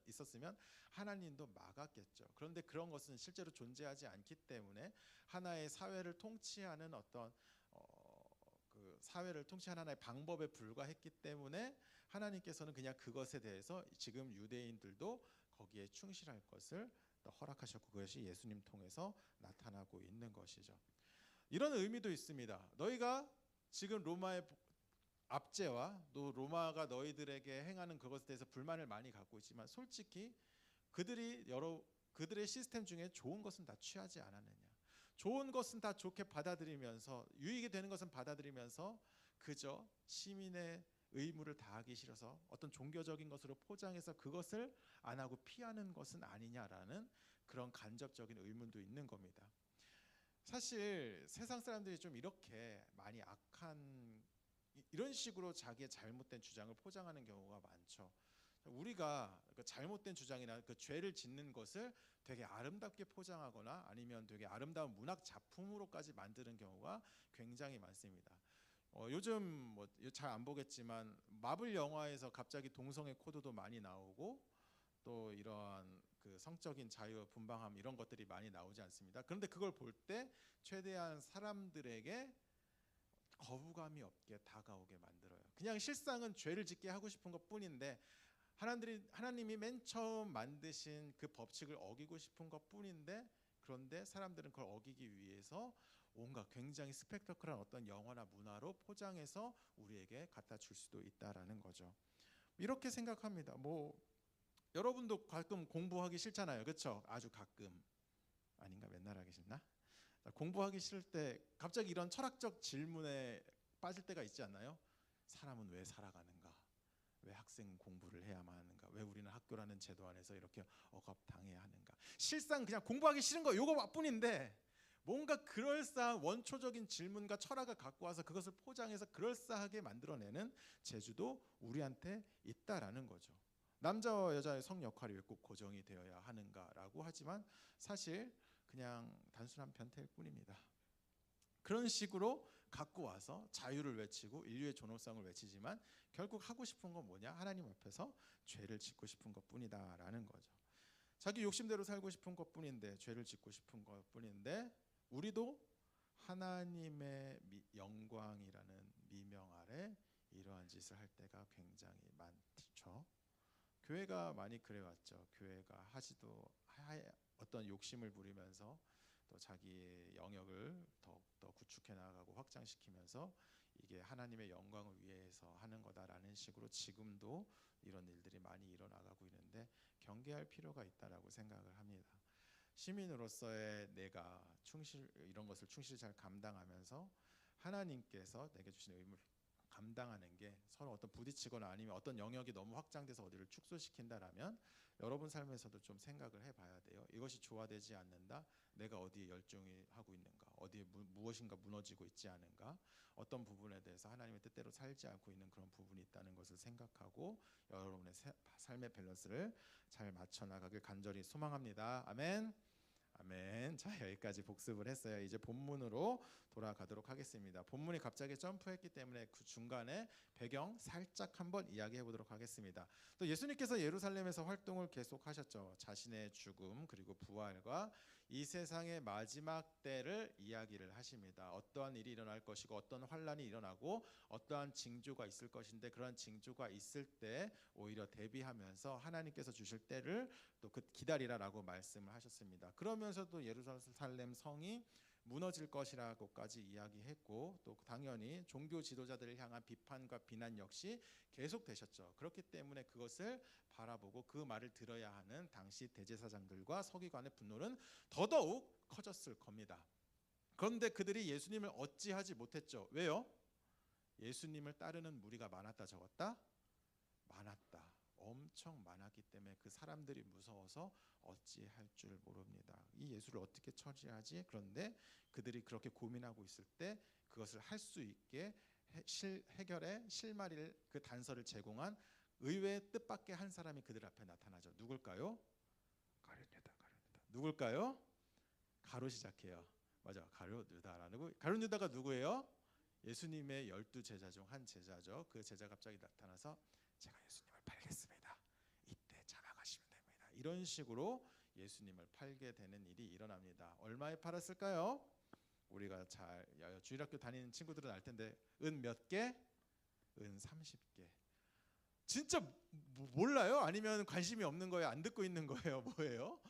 있었으면 하나님도 막았겠죠. 그런데 그런 것은 실제로 존재하지 않기 때문에 하나의 사회를 통치하는 어떤 그 사회를 통치하는 하나의 방법에 불과했기 때문에 하나님께서는 그냥 그것에 대해서 지금 유대인들도 거기에 충실할 것을 허락하셨고 그것이 예수님 통해서 나타나고 있는 것이죠. 이런 의미도 있습니다. 너희가 지금 로마의 압제와 또 로마가 너희들에게 행하는 그것에 대해서 불만을 많이 갖고 있지만 솔직히 그들의 시스템 중에 좋은 것은 다 취하지 않았느냐. 좋은 것은 다 좋게 받아들이면서 유익이 되는 것은 받아들이면서 그저 시민의 의무를 다하기 싫어서 어떤 종교적인 것으로 포장해서 그것을 안 하고 피하는 것은 아니냐라는 그런 간접적인 의문도 있는 겁니다. 사실 세상 사람들이 좀 이렇게 많이 악한 이런 식으로 자기의 잘못된 주장을 포장하는 경우가 많죠. 우리가 그 잘못된 주장이나 그 죄를 짓는 것을 되게 아름답게 포장하거나 아니면 되게 아름다운 문학 작품으로까지 만드는 경우가 굉장히 많습니다. 요즘 잘 안 보겠지만 마블 영화에서 갑자기 동성애 코드도 많이 나오고 또 이러한 그 성적인 자유, 분방함 이런 것들이 많이 나오지 않습니다. 그런데 그걸 볼 때 최대한 사람들에게 거부감이 없게 다가오게 만들어요. 그냥 실상은 죄를 짓게 하고 싶은 것뿐인데 하나님이 맨 처음 만드신 그 법칙을 어기고 싶은 것뿐인데, 그런데 사람들은 그걸 어기기 위해서 온갖 굉장히 스펙터클한 어떤 영어나 문화로 포장해서 우리에게 갖다 줄 수도 있다라는 거죠. 이렇게 생각합니다. 뭐 여러분도 가끔 공부하기 싫잖아요, 그렇죠? 아주 가끔. 아닌가, 맨날 하기 싫나? 공부하기 싫을 때 갑자기 이런 철학적 질문에 빠질 때가 있지 않나요? 사람은 왜 살아가는가? 왜 학생 공부를 해야만 하는가? 왜 우리는 학교라는 제도 안에서 이렇게 억압당해야 하는가? 실상 그냥 공부하기 싫은 거 요거뿐인데, 뭔가 그럴싸한 원초적인 질문과 철학을 갖고 와서 그것을 포장해서 그럴싸하게 만들어내는 재주도 우리한테 있다라는 거죠. 남자와 여자의 성 역할이 왜 꼭 고정이 되어야 하는가라고 하지만 사실 그냥 단순한 변태일 뿐입니다. 그런 식으로 갖고 와서 자유를 외치고 인류의 존엄성을 외치지만 결국 하고 싶은 건 뭐냐? 하나님 앞에서 죄를 짓고 싶은 것뿐이다라는 거죠. 자기 욕심대로 살고 싶은 것뿐인데, 죄를 짓고 싶은 것뿐인데, 우리도 하나님의 영광이라는 미명 아래 이러한 짓을 할 때가 굉장히 많죠. 교회가 많이 그래왔죠. 교회가 어떤 욕심을 부리면서 또 자기의 영역을 더욱더 구축해 나가고 확장시키면서 이게 하나님의 영광을 위해서 하는 거다라는 식으로 지금도 이런 일들이 많이 일어나가고 있는데, 경계할 필요가 있다라고 생각을 합니다. 시민으로서의 내가 이런 것을 충실히 잘 감당하면서 하나님께서 내게 주신 의무를 감당하는 게 서로 어떤 부딪히거나 아니면 어떤 영역이 너무 확장돼서 어디를 축소시킨다라면 여러분 삶에서도 좀 생각을 해봐야 돼요. 이것이 조화되지 않는다. 내가 어디에 열중이 하고 있는가? 어디에 무엇인가 무너지고 있지 않은가? 어떤 부분에 대해서 하나님의 뜻대로 살지 않고 있는 그런 부분이 있다는 것을 생각하고 여러분의 삶의 밸런스를 잘 맞춰 나가길 간절히 소망합니다. 아멘. 아멘. 자, 여기까지 복습을 했어요. 이제 본문으로 돌아가도록 하겠습니다. 본문이 갑자기 점프했기 때문에 그 중간에 배경 살짝 한번 이야기해 보도록 하겠습니다. 또 예수님께서 예루살렘에서 활동을 계속하셨죠. 자신의 죽음 그리고 부활과 이 세상의 마지막 때를 이야기를 하십니다. 어떠한 일이 일어날 것이고 어떤 환란이 일어나고 어떠한 징조가 있을 것인데, 그런 징조가 있을 때 오히려 대비하면서 하나님께서 주실 때를 또 기다리라라고 말씀을 하셨습니다. 그러면서도 예루살렘 성이 무너질 것이라고까지 이야기했고, 또 당연히 종교 지도자들을 향한 비판과 비난 역시 계속되셨죠. 그렇기 때문에 그것을 바라보고 그 말을 들어야 하는 당시 대제사장들과 서기관의 분노는 더더욱 커졌을 겁니다. 그런데 그들이 예수님을 어찌하지 못했죠. 왜요? 예수님을 따르는 무리가 많았다 적었다? 많았다. 엄청 많았기 때문에 그 사람들이 무서워서 어찌할 줄 모릅니다. 이 예수를 어떻게 처리하지? 그런데 그들이 그렇게 고민하고 있을 때 그것을 할 수 있게 해결의 실마리를, 그 단서를 제공한 의외의 뜻밖의 한 사람이 그들 앞에 나타나죠. 누굴까요? 가룟유다. 누굴까요? 가로 시작해요. 맞아, 가룟유다라는. 가룟유다가 누구예요? 예수님의 12제자 중 한 제자죠. 그 제자가 갑자기 나타나서 제가 예수님을 팔겠습니다. 이때 잡아가시면 됩니다. 이런 식으로 예수님을 팔게 되는 일이 일어납니다. 얼마에 팔았을까요? 우리가 잘 주일학교 다니는 친구들은 알 텐데, 은 몇 개? 은 30개. 진짜 몰라요? 아니면 관심이 없는 거예요? 안 듣고 있는 거예요? 뭐예요?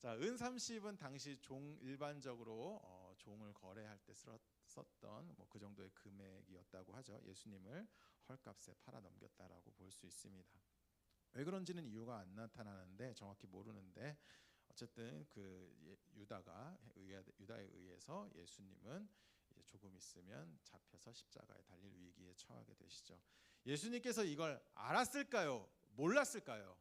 자, 은 30은 당시 일반적으로 종을 거래할 때 썼던 그 정도의 금액이었다고 하죠. 예수님을 헐값에 팔아 넘겼다라고 볼 수 있습니다. 왜 그런지는 이유가 안 나타나는데, 정확히 모르는데, 어쨌든 그 유다에 의해서 예수님은 이제 조금 있으면 잡혀서 십자가에 달릴 위기에 처하게 되시죠. 예수님께서 이걸 알았을까요? 몰랐을까요?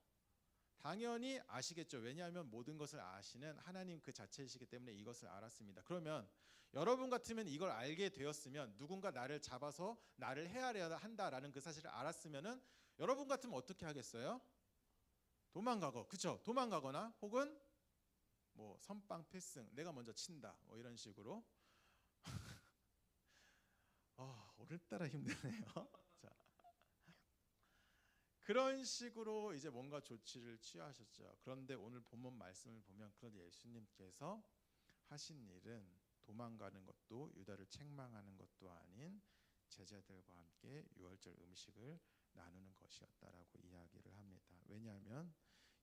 당연히 아시겠죠. 왜냐하면 모든 것을 아시는 하나님 그 자체이시기 때문에 이것을 알았습니다. 그러면 여러분 같으면 이걸 알게 되었으면, 누군가 나를 잡아서 나를 헤아려야 한다라는 그 사실을 알았으면은 여러분 같으면 어떻게 하겠어요? 그렇죠? 도망가거나 혹은 뭐 선빵 필승, 내가 먼저 친다, 뭐 이런 식으로. 오늘따라 힘드네요. 자, 그런 식으로 이제 뭔가 조치를 취하셨죠. 그런데 오늘 본문 말씀을 보면, 그런데 예수님께서 하신 일은 도망가는 것도 유다를 책망하는 것도 아닌 제자들과 함께 유월절 음식을 나누는 것이었다라고 이야기를 합니다. 왜냐하면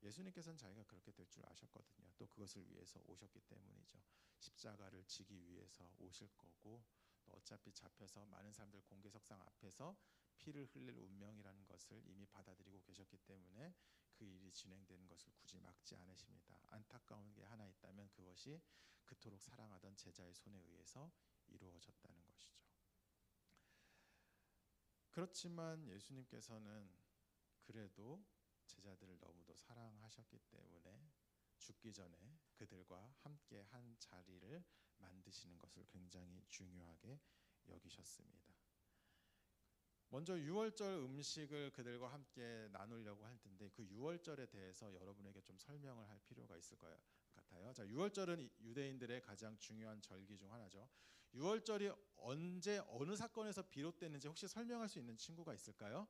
예수님께서는 자기가 그렇게 될 줄 아셨거든요. 또 그것을 위해서 오셨기 때문이죠. 십자가를 지기 위해서 오실 거고, 또 어차피 잡혀서 많은 사람들 공개석상 앞에서 피를 흘릴 운명이라는 것을 이미 받아들이고 계셨기 때문에 그 일이 진행되는 것을 굳이 막지 않으십니다. 안타까운 게 하나 있다면 그것이 그토록 사랑하던 제자의 손에 의해서 이루어졌다는 것이죠. 그렇지만 예수님께서는 그래도 제자들을 너무도 사랑하셨기 때문에 죽기 전에 그들과 함께 한 자리를 만드시는 것을 굉장히 중요하게 여기셨습니다. 먼저 유월절 음식을 그들과 함께 나누려고 할 텐데, 그 유월절에 대해서 여러분에게 좀 설명을 할 필요가 있을 것 같아요. 자, 유월절은 유대인들의 가장 중요한 절기 중 하나죠. 유월절이 언제 어느 사건에서 비롯됐는지 혹시 설명할 수 있는 친구가 있을까요?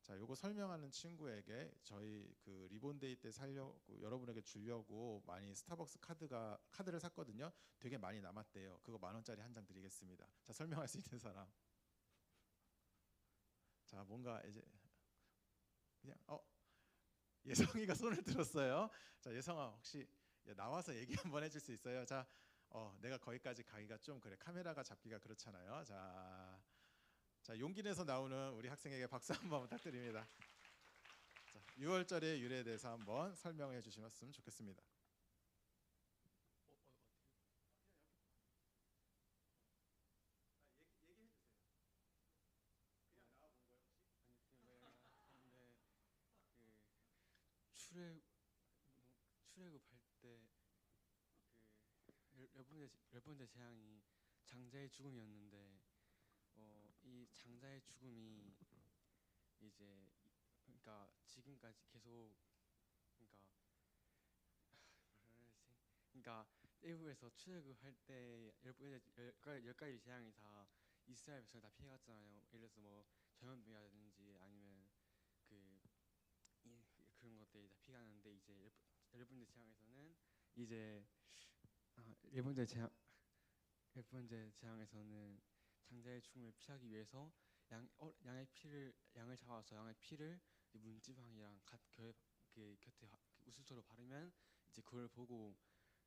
자, 요거 설명하는 친구에게 저희 그 리본데이 때 살려고 여러분에게 주려고 많이 스타벅스 카드를 샀거든요. 되게 많이 남았대요. 그거 10,000원짜리 한 장 드리겠습니다. 자, 설명할 수 있는 사람. 자, 뭔가 이제 그냥 예성이가 손을 들었어요. 자, 예성아 혹시 나와서 얘기 한번 해줄 수 있어요? 자, 내가 거기까지 가기가 좀 그래. 카메라가 잡기가 그렇잖아요. 자, 용기 내서 나오는 우리 학생에게 박수 한번 부탁드립니다. 자, 6월절의 유래에 대해서 한번 설명해 주시면 좋겠습니다. 출애굽할 때 열 번째 재앙이 장자의 죽음이었는데 이 장자의 죽음이 이제 그러니까 지금까지 계속 그러니까 애국에서 출애굽할 때 열 가지 재앙이 다 이스라엘 백성이 다 피해갔잖아요. 예를 들어서 뭐 전염병이라든지 아니면 그런 것들이 다 피해가는데 이제 열 번째 재앙에서는 이제 열 번째 재앙에서는 장자의 죽음을 피하기 위해서 양을 잡아서 양의 피를 문지방이랑 곁에 우슬초로 바르면 이제 그걸 보고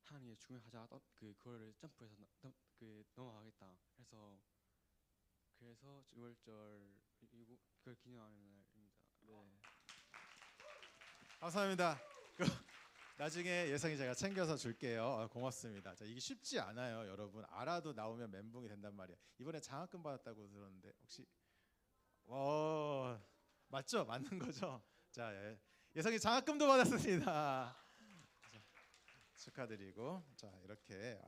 하나님의 죽음을 가져가 그거를 점프해서 넘어가겠다. 그래서 6월절 그걸 기념하는 날입니다. 네. 감사합니다. 나중에 예성이 제가 챙겨서 줄게요. 고맙습니다. 자, 이게 쉽지 않아요, 여러분. 알아도 나오면 멘붕이 된단 말이에요. 이번에 장학금 받았다고 들었는데 혹시 맞죠? 맞는 거죠? 자, 예성이 장학금도 받았습니다. 자, 축하드리고, 자, 이렇게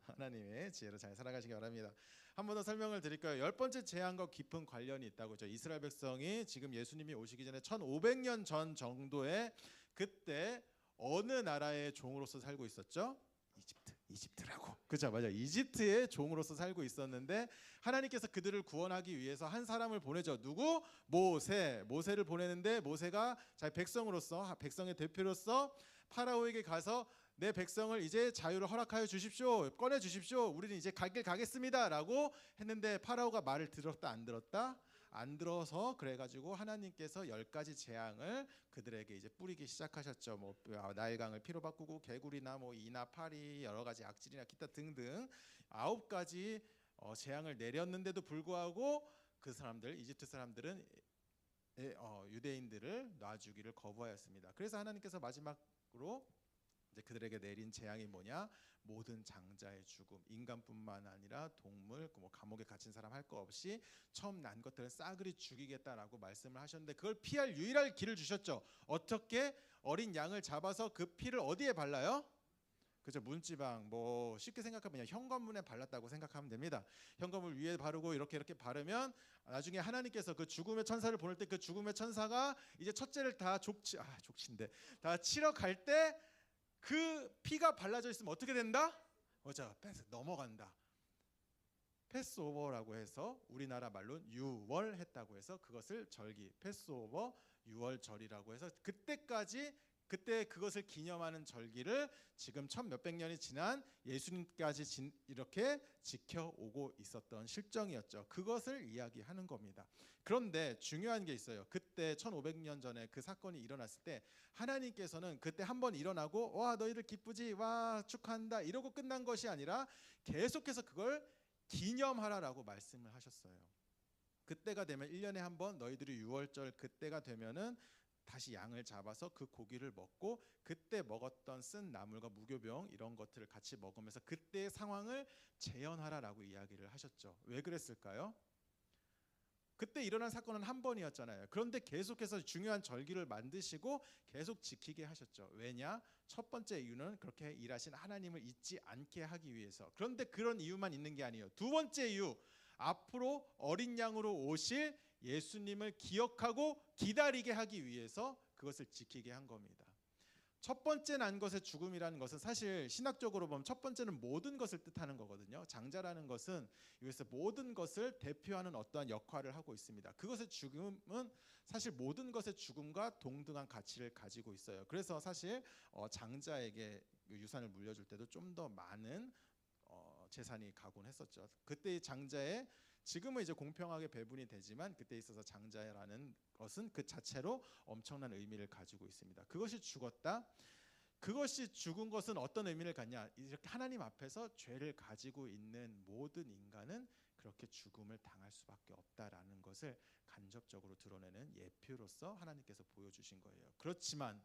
하나님의 지혜로 잘 살아가시기 바랍니다. 한 번 더 설명을 드릴까요? 열 번째 재앙과 깊은 관련이 있다고 했죠. 이스라엘 백성이 지금 예수님이 오시기 전에 1500년 전 정도에 그때 어느 나라의 종으로서 살고 있었죠? 이집트라고. 그죠? 맞아요. 이집트의 종으로서 살고 있었는데 하나님께서 그들을 구원하기 위해서 한 사람을 보내죠. 누구? 모세를 보내는데 모세가 자 백성으로서 백성의 대표로서 파라오에게 가서 내 백성을 이제 자유를 허락하여 주십시오. 꺼내 주십시오. 우리는 이제 갈 길 가겠습니다라고 했는데 파라오가 말을 들었다 안 들었다? 안 들어서 그래가지고 하나님께서 10가지 재앙을 그들에게 이제 뿌리기 시작하셨죠. 뭐 나일강을 피로 바꾸고 개구리나 뭐 이나 파리 여러 가지 악질이나 기타 등등 9가지 재앙을 내렸는데도 불구하고 그 사람들 이집트 사람들은 유대인들을 놔주기를 거부하였습니다. 그래서 하나님께서 마지막으로 이제 그들에게 내린 재앙이 뭐냐? 모든 장자의 죽음, 인간뿐만 아니라 동물, 뭐 감옥에 갇힌 사람 할 거 없이 처음 난 것들을 싸그리 죽이겠다라고 말씀을 하셨는데 그걸 피할 유일한 길을 주셨죠. 어떻게? 어린 양을 잡아서 그 피를 어디에 발라요? 그죠? 문지방, 뭐 쉽게 생각하면 현관문에 발랐다고 생각하면 됩니다. 현관문 위에 바르고 이렇게 바르면 나중에 하나님께서 그 죽음의 천사를 보낼 때 그 죽음의 천사가 이제 첫째를 다 족치인데 다 치러 갈 때 그 피가 발라져 있으면 어떻게 된다? 넘어간다. 패스오버라고 해서 우리나라 말로 유월했다고 해서 그것을 절기 패스오버 유월절이라고 해서 그때까지 그때 그것을 기념하는 절기를 지금 1600 년이 지난 예수님까지 이렇게 지켜오고 있었던 실정이었죠. 그것을 이야기하는 겁니다. 그런데 중요한 게 있어요. 그때 1500년 전에 그 사건이 일어났을 때 하나님께서는 그때 한번 일어나고 와 너희들 기쁘지 와 축하한다 이러고 끝난 것이 아니라 계속해서 그걸 기념하라라고 말씀을 하셨어요. 그때가 되면 1년에 한 번 너희들이 유월절 그때가 되면은 다시 양을 잡아서 그 고기를 먹고 그때 먹었던 쓴 나물과 무교병 이런 것들을 같이 먹으면서 그때의 상황을 재현하라라고 이야기를 하셨죠. 왜 그랬을까요? 그때 일어난 사건은 한 번이었잖아요. 그런데 계속해서 중요한 절기를 만드시고 계속 지키게 하셨죠. 왜냐? 첫 번째 이유는 그렇게 일하신 하나님을 잊지 않게 하기 위해서. 그런데 그런 이유만 있는 게 아니에요. 두 번째 이유, 앞으로 어린 양으로 오실 예수님을 기억하고 기다리게 하기 위해서 그것을 지키게 한 겁니다. 첫 번째 난 것의 죽음이라는 것은 사실 신학적으로 보면 첫 번째는 모든 것을 뜻하는 거거든요. 장자라는 것은 이것에서 모든 것을 대표하는 어떠한 역할을 하고 있습니다. 그것의 죽음은 사실 모든 것의 죽음과 동등한 가치를 가지고 있어요. 그래서 사실 장자에게 유산을 물려줄 때도 좀 더 많은 재산이 가곤 했었죠. 그때의 장자의 지금은 이제 공평하게 배분이 되지만 그때 있어서 장자라는 것은 그 자체로 엄청난 의미를 가지고 있습니다. 그것이 죽었다. 그것이 죽은 것은 어떤 의미를 갖냐? 이렇게 하나님 앞에서 죄를 가지고 있는 모든 인간은 그렇게 죽음을 당할 수밖에 없다라는 것을 간접적으로 드러내는 예표로서 하나님께서 보여주신 거예요. 그렇지만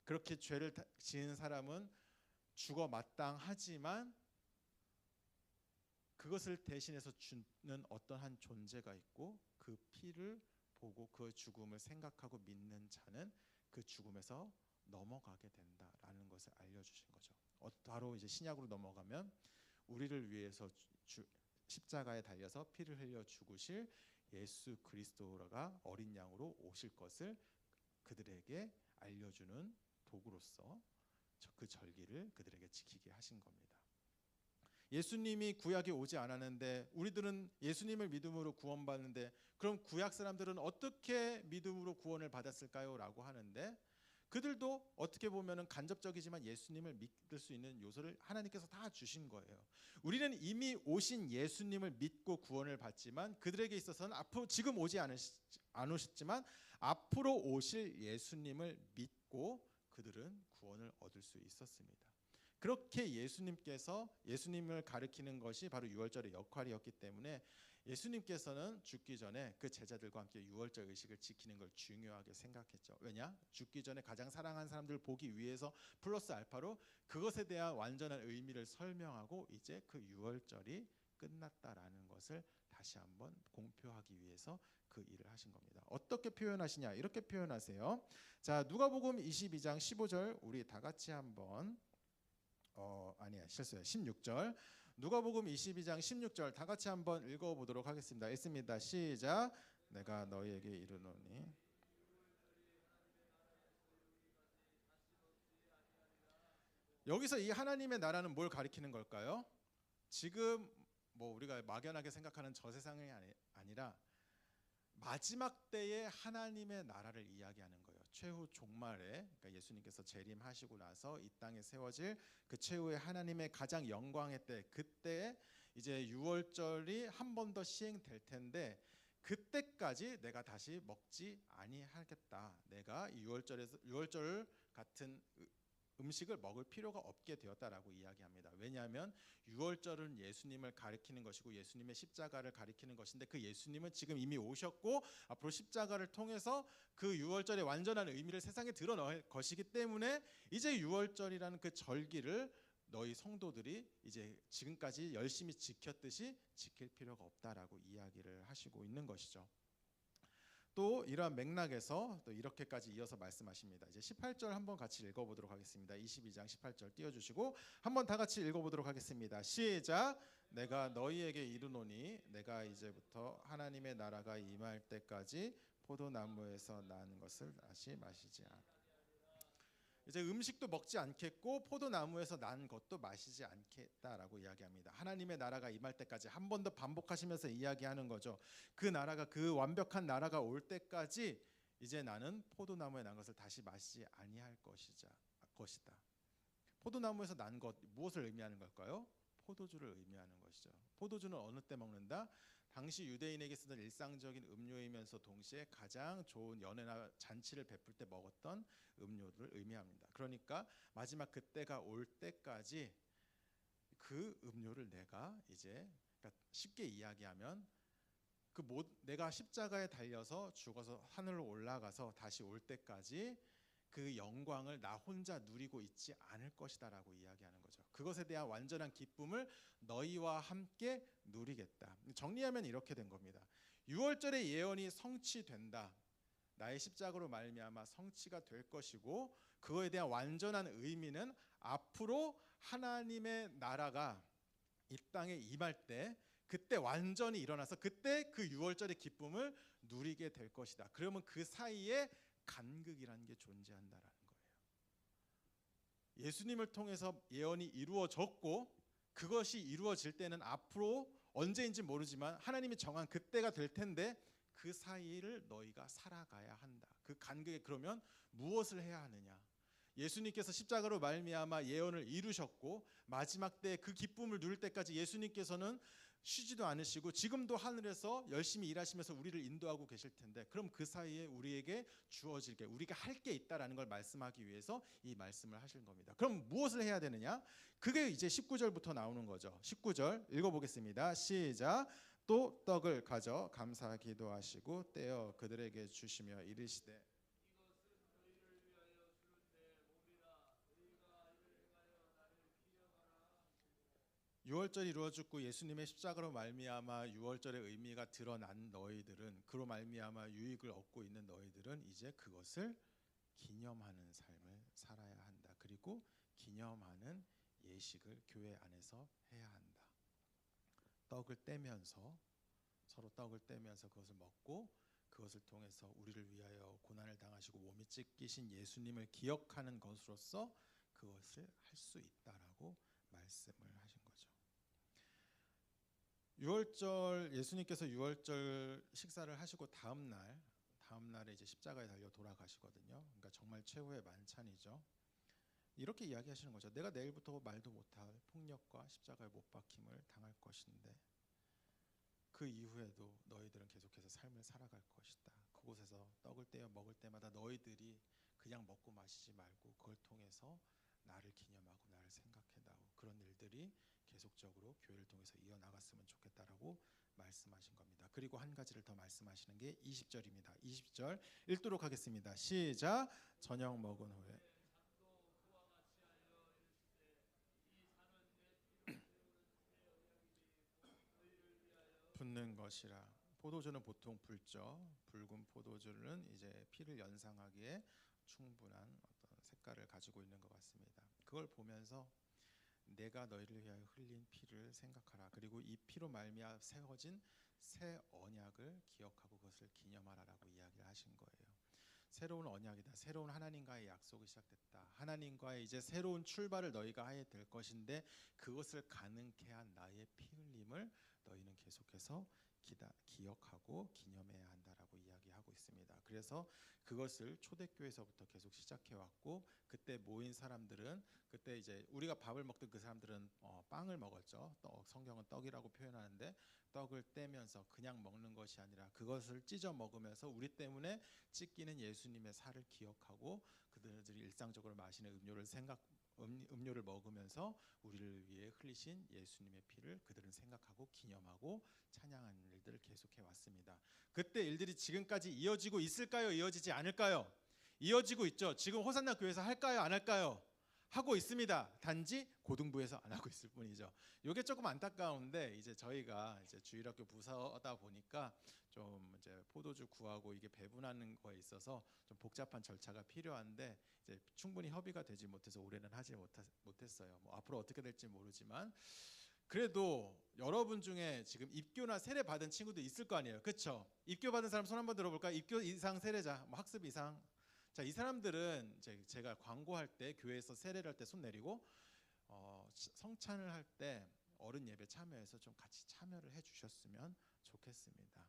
그렇게 죄를 지은 사람은 죽어 마땅하지만 그것을 대신해서 주는 어떠한 존재가 있고 그 피를 보고 그 죽음을 생각하고 믿는 자는 그 죽음에서 넘어가게 된다라는 것을 알려주신 거죠. 바로 이제 신약으로 넘어가면 우리를 위해서 십자가에 달려서 피를 흘려 죽으실 예수 그리스도가 어린 양으로 오실 것을 그들에게 알려주는 도구로서 그 절기를 그들에게 지키게 하신 겁니다. 예수님이 구약에 오지 않았는데 우리들은 예수님을 믿음으로 구원받는데 그럼 구약 사람들은 어떻게 믿음으로 구원을 받았을까요? 라고 하는데 그들도 어떻게 보면 간접적이지만 예수님을 믿을 수 있는 요소를 하나님께서 다 주신 거예요. 우리는 이미 오신 예수님을 믿고 구원을 받지만 그들에게 있어서는 앞으로 지금 오지 않으셨지만 앞으로 오실 예수님을 믿고 그들은 구원을 얻을 수 있었습니다. 그렇게 예수님을 가리키는 것이 바로 유월절의 역할이었기 때문에 예수님께서는 죽기 전에 그 제자들과 함께 유월절 의식을 지키는 걸 중요하게 생각했죠. 왜냐? 죽기 전에 가장 사랑하는 사람들을 보기 위해서 플러스 알파로 그것에 대한 완전한 의미를 설명하고 이제 그 유월절이 끝났다라는 것을 다시 한번 공표하기 위해서 그 일을 하신 겁니다. 어떻게 표현하시냐? 이렇게 표현하세요. 자, 누가복음 22장 15절 우리 다 같이 한번 아니야 실수야 16절 누가복음 22장 16절 다 같이 한번 읽어보도록 하겠습니다. 읽습니다. 시작. 내가 너희에게 이르노니 여기서 이 하나님의 나라는 뭘 가리키는 걸까요? 지금 뭐 우리가 막연하게 생각하는 저 세상이 아니라 마지막 때의 하나님의 나라를 이야기하는 거예요. 최후 종말에 그러니까 예수님께서 재림하시고 나서 이 땅에 세워질 그 최후의 하나님의 가장 영광의 때 그때 이제 유월절이 한 번 더 시행될 텐데 그때까지 내가 다시 먹지 아니하겠다. 내가 유월절 같은 음식을 먹을 필요가 없게 되었다라고 이야기합니다. 왜냐하면 유월절은 예수님을 가리키는 것이고 예수님의 십자가를 가리키는 것인데 그 예수님은 지금 이미 오셨고 앞으로 십자가를 통해서 그 유월절의 완전한 의미를 세상에 드러낼 것이기 때문에 이제 유월절이라는 그 절기를 너희 성도들이 이제 지금까지 열심히 지켰듯이 지킬 필요가 없다라고 이야기를 하시고 있는 것이죠. 또 이러한 맥락에서 또 이렇게까지 이어서 말씀하십니다. 이제 18절 한번 같이 읽어보도록 하겠습니다. 22장 18절 띄워주시고 한번 다 같이 읽어보도록 하겠습니다. 시작. 내가 너희에게 이르노니 내가 이제부터 하나님의 나라가 임할 때까지 포도나무에서 난 것을 다시 마시지 않아. 이제 음식도 먹지 않겠고 포도나무에서 난 것도 마시지 않겠다라고 이야기합니다. 하나님의 나라가 임할 때까지 한 번 더 반복하시면서 이야기하는 거죠. 그 나라가 그 완벽한 나라가 올 때까지 이제 나는 포도나무에 난 것을 다시 마시지 아니할 것이다. 포도나무에서 난 것 무엇을 의미하는 걸까요? 포도주를 의미하는 것이죠. 포도주는 어느 때 먹는다? 당시 유대인에게 쓰던 일상적인 음료이면서 동시에 가장 좋은 연회나 잔치를 베풀 때 먹었던 음료를 의미합니다. 그러니까 마지막 그때가 올 때까지 그 음료를 내가 이제, 그러니까 쉽게 이야기하면 내가 십자가에 달려서 죽어서 하늘로 올라가서 다시 올 때까지 그 영광을 나 혼자 누리고 있지 않을 것이다라고 이야기하는 거죠. 그것에 대한 완전한 기쁨을 너희와 함께 누리겠다. 정리하면 이렇게 된 겁니다. 6월절의 예언이 성취된다. 나의 십자가로 말미암아 성취가 될 것이고, 그거에 대한 완전한 의미는 앞으로 하나님의 나라가 이 땅에 임할 때, 그때 완전히 일어나서 그때 그 6월절의 기쁨을 누리게 될 것이다. 그러면 그 사이에 간극이라는 게 존재한다라는 거예요. 예수님을 통해서 예언이 이루어졌고, 그것이 이루어질 때는 앞으로 언제인지 모르지만 하나님이 정한 그때가 될 텐데, 그 사이를 너희가 살아가야 한다. 그 간극에 그러면 무엇을 해야 하느냐? 예수님께서 십자가로 말미암아 예언을 이루셨고, 마지막 때 그 기쁨을 누릴 때까지 예수님께서는 쉬지도 않으시고 지금도 하늘에서 열심히 일하시면서 우리를 인도하고 계실 텐데, 그럼 그 사이에 우리에게 주어질 게, 우리가 할 게 있다라는 걸 말씀하기 위해서 이 말씀을 하신 겁니다. 그럼 무엇을 해야 되느냐? 그게 이제 19절부터 나오는 거죠. 19절 읽어보겠습니다. 시작. 또 떡을 가져 감사 기도하시고 떼어 그들에게 주시며 이르시되, 유월절이 이루어졌고 예수님의 십자가로 말미암아 유월절의 의미가 드러난 너희들은, 그로 말미암아 유익을 얻고 있는 너희들은 이제 그것을 기념하는 삶을 살아야 한다. 그리고 기념하는 예식을 교회 안에서 해야 한다. 떡을 떼면서, 서로 떡을 떼면서 그것을 먹고, 그것을 통해서 우리를 위하여 고난을 당하시고 몸이 찢기신 예수님을 기억하는 것으로서 그것을 할 수 있다라고 말씀을 하신 거죠. 6월절, 예수님께서 6월절 식사를 하시고 다음 날에 이제 십자가에 달려 돌아가시거든요. 그러니까 정말 최후의 만찬이죠. 이렇게 이야기하시는 거죠. 내가 내일부터 말도 못할 폭력과 십자가에 못 박힘을 당할 것인데, 그 이후에도 너희들은 계속해서 삶을 살아갈 것이다. 그곳에서 떡을 떼어 먹을 때마다 너희들이 그냥 먹고 마시지 말고 그걸 통해서 나를 기념하고 나를 생각해다오. 그런 일들이 계속적으로 교회를 통해서 이어나갔으면 좋겠다라고 말씀하신 겁니다. 그리고 한 가지를 더 말씀하시는 게 20절입니다. 20절 읽도록 하겠습니다. 시작. 저녁 먹은 후에 붓는 것이라. 포도주는 보통 붉죠. 붉은 포도주는 이제 피를 연상하기에 충분한 어떤 색깔을 가지고 있는 것 같습니다. 그걸 보면서 내가 너희를 위하여 흘린 피를 생각하라. 그리고 이 피로 말미암아 세워진 새 언약을 기억하고 그것을 기념하라라고 이야기를 하신 거예요. 새로운 언약이다. 새로운 하나님과의 약속이 시작됐다. 하나님과의 이제 새로운 출발을 너희가 하게 될 것인데, 그것을 가능케 한 나의 피 흘림을 너희는 계속해서 기억하고 기념해야 한다라고 이야기하고 있습니다. 그래서 그것을 초대교회에서부터 계속 시작해 왔고, 그때 모인 사람들은, 그때 이제 우리가 밥을 먹던 그 사람들은 빵을 먹었죠. 성경은 떡이라고 표현하는데, 떡을 떼면서 그냥 먹는 것이 아니라 그것을 찢어 먹으면서 우리 때문에 찢기는 예수님의 살을 기억하고, 그들이 일상적으로 마시는 음료를 먹으면서 우리를 위해 흘리신 예수님의 피를 그들은 생각하고 기념하고 찬양하는 일들을 계속해 왔습니다. 그때 일들이 지금까지 이어지고 있을까요? 이어지지 않을까요? 이어지고 있죠. 지금 호산나 교회에서 할까요? 안 할까요? 하고 있습니다. 단지 고등부에서 안 하고 있을 뿐이죠. 이게 조금 안타까운데, 이제 저희가 이제 주일학교 부서다 보니까 좀 이제 포도주 구하고 이게 배분하는 거에 있어서 좀 복잡한 절차가 필요한데, 이제 충분히 협의가 되지 못해서 올해는 하지 못했어요. 뭐 앞으로 어떻게 될지 모르지만, 그래도 여러분 중에 지금 입교나 세례 받은 친구도 있을 거 아니에요. 그렇죠? 입교 받은 사람 손 한번 들어볼까요? 입교 이상 세례자, 뭐 학습 이상. 자, 이 사람들은 제가 광고할 때, 교회에서 세례를 할 때 손 내리고, 성찬을 할 때 어른 예배 참여해서 좀 같이 참여를 해주셨으면 좋겠습니다.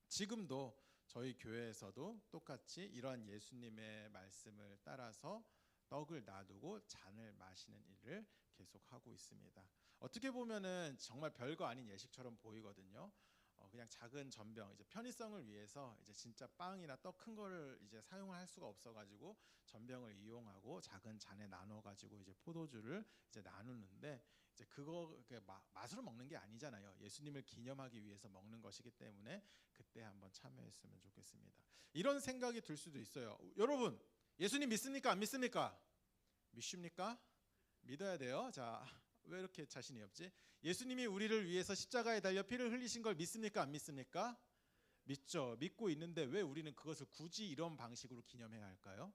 지금도 저희 교회에서도 똑같이 이러한 예수님의 말씀을 따라서 떡을 놔두고 잔을 마시는 일을 계속하고 있습니다. 어떻게 보면은 정말 별거 아닌 예식처럼 보이거든요. 그냥 작은 전병, 이제 편의성을 위해서 이제 진짜 빵이나 떡 큰 거를 이제 사용을 할 수가 없어가지고 전병을 이용하고 작은 잔에 나눠가지고 이제 포도주를 이제 나누는데, 이제 그거 맛으로 먹는 게 아니잖아요. 예수님을 기념하기 위해서 먹는 것이기 때문에 그때 한번 참여했으면 좋겠습니다. 이런 생각이 들 수도 있어요. 여러분, 예수님 믿습니까? 안 믿습니까? 믿습니까? 믿어야 돼요. 자, 왜 이렇게 자신이 없지? 예수님이 우리를 위해서 십자가에 달려 피를 흘리신 걸 믿습니까? 안 믿습니까? 믿죠. 믿고 있는데 왜 우리는 그것을 굳이 이런 방식으로 기념해야 할까요?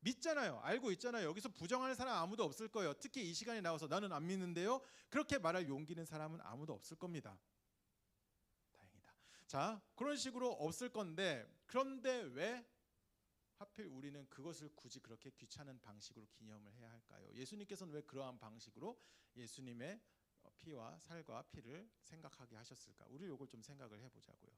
믿잖아요. 알고 있잖아요. 여기서 부정하는 사람 아무도 없을 거예요. 특히 이 시간에 나와서 나는 안 믿는데요, 그렇게 말할 용기 있는 사람은 아무도 없을 겁니다. 다행이다. 자, 그런 식으로 없을 건데, 그런데 왜 하필 우리는 그것을 굳이 그렇게 귀찮은 방식으로 기념을 해야 할까요? 예수님께서는 왜 그러한 방식으로 예수님의 피와 살과 피를 생각하게 하셨을까? 우리 이걸 좀 생각을 해보자고요.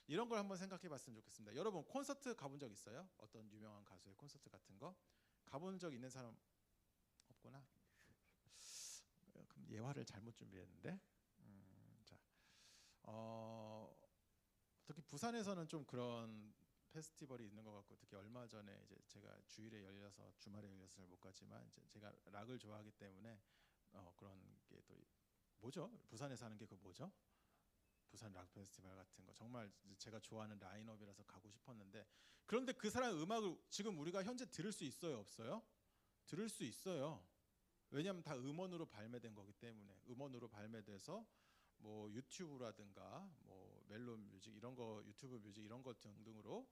이런 걸 한번 생각해 봤으면 좋겠습니다. 여러분, 콘서트 가본 적 있어요? 어떤 유명한 가수의 콘서트 같은 거? 가본 적 있는 사람 없구나. 그럼 예화를 잘못 준비했는데. 자, 특히 부산에서는 좀 그런 페스티벌이 있는 것 같고, 특히 얼마 전에 이제 제가 주일에 열려서 주말에 열려서 잘 못 갔지만, 이제 제가 락을 좋아하기 때문에 그런 게 또 뭐죠? 부산에서 하는 게 그 뭐죠? 부산 락 페스티벌 같은 거 정말 제가 좋아하는 라인업이라서 가고 싶었는데, 그런데 그 사람의 음악을 지금 우리가 현재 들을 수 있어요, 없어요? 들을 수 있어요. 왜냐하면 다 음원으로 발매된 거기 때문에. 음원으로 발매돼서 뭐 유튜브라든가 뭐 멜론 뮤직 이런 거, 유튜브 뮤직 이런 것 등등으로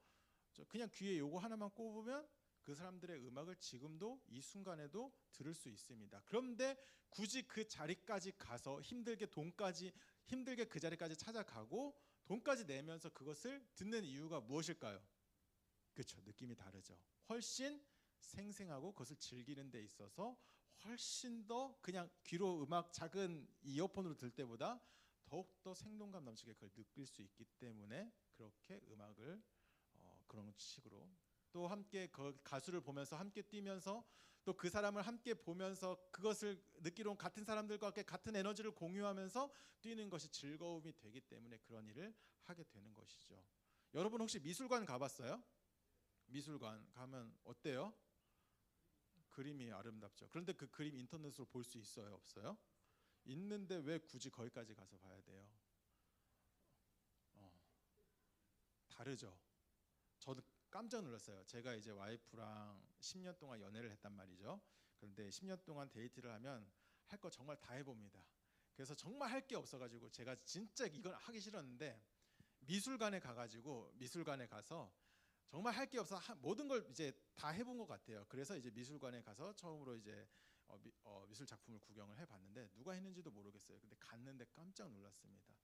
그냥 귀에 요거 하나만 꼽으면 그 사람들의 음악을 지금도 이 순간에도 들을 수 있습니다. 그런데 굳이 그 자리까지 가서 힘들게 그 자리까지 찾아가고 돈까지 내면서 그것을 듣는 이유가 무엇일까요? 그렇죠. 느낌이 다르죠. 훨씬 생생하고 그것을 즐기는 데 있어서 훨씬 더 그냥 귀로 음악 작은 이어폰으로 들 때보다 더욱더 생동감 넘치게 그걸 느낄 수 있기 때문에 그렇게 음악을 그런 식으로 또 함께 그 가수를 보면서 함께 뛰면서 또 그 사람을 함께 보면서 그것을 느끼러 온 같은 사람들과 함께 같은 에너지를 공유하면서 뛰는 것이 즐거움이 되기 때문에 그런 일을 하게 되는 것이죠. 여러분 혹시 미술관 가봤어요? 미술관 가면 어때요? 그림이 아름답죠. 그런데 그 그림 인터넷으로 볼 수 있어요, 없어요? 있는데 왜 굳이 거기까지 가서 봐야 돼요? 다르죠. 저도 깜짝 놀랐어요. 제가 이제 와이프랑 10년 동안 연애를 했단 말이죠. 그런데 10년 동안 데이트를 하면 할 거 정말 다 해봅니다. 그래서 정말 할 게 없어가지고 제가 진짜 이건 하기 싫었는데 미술관에 가서 정말 할 게 없어 모든 걸 이제 다 해본 것 같아요. 그래서 이제 미술관에 가서 처음으로 이제 미술 작품을 구경을 해봤는데 누가 했는지도 모르겠어요. 근데 갔는데 깜짝 놀랐습니다.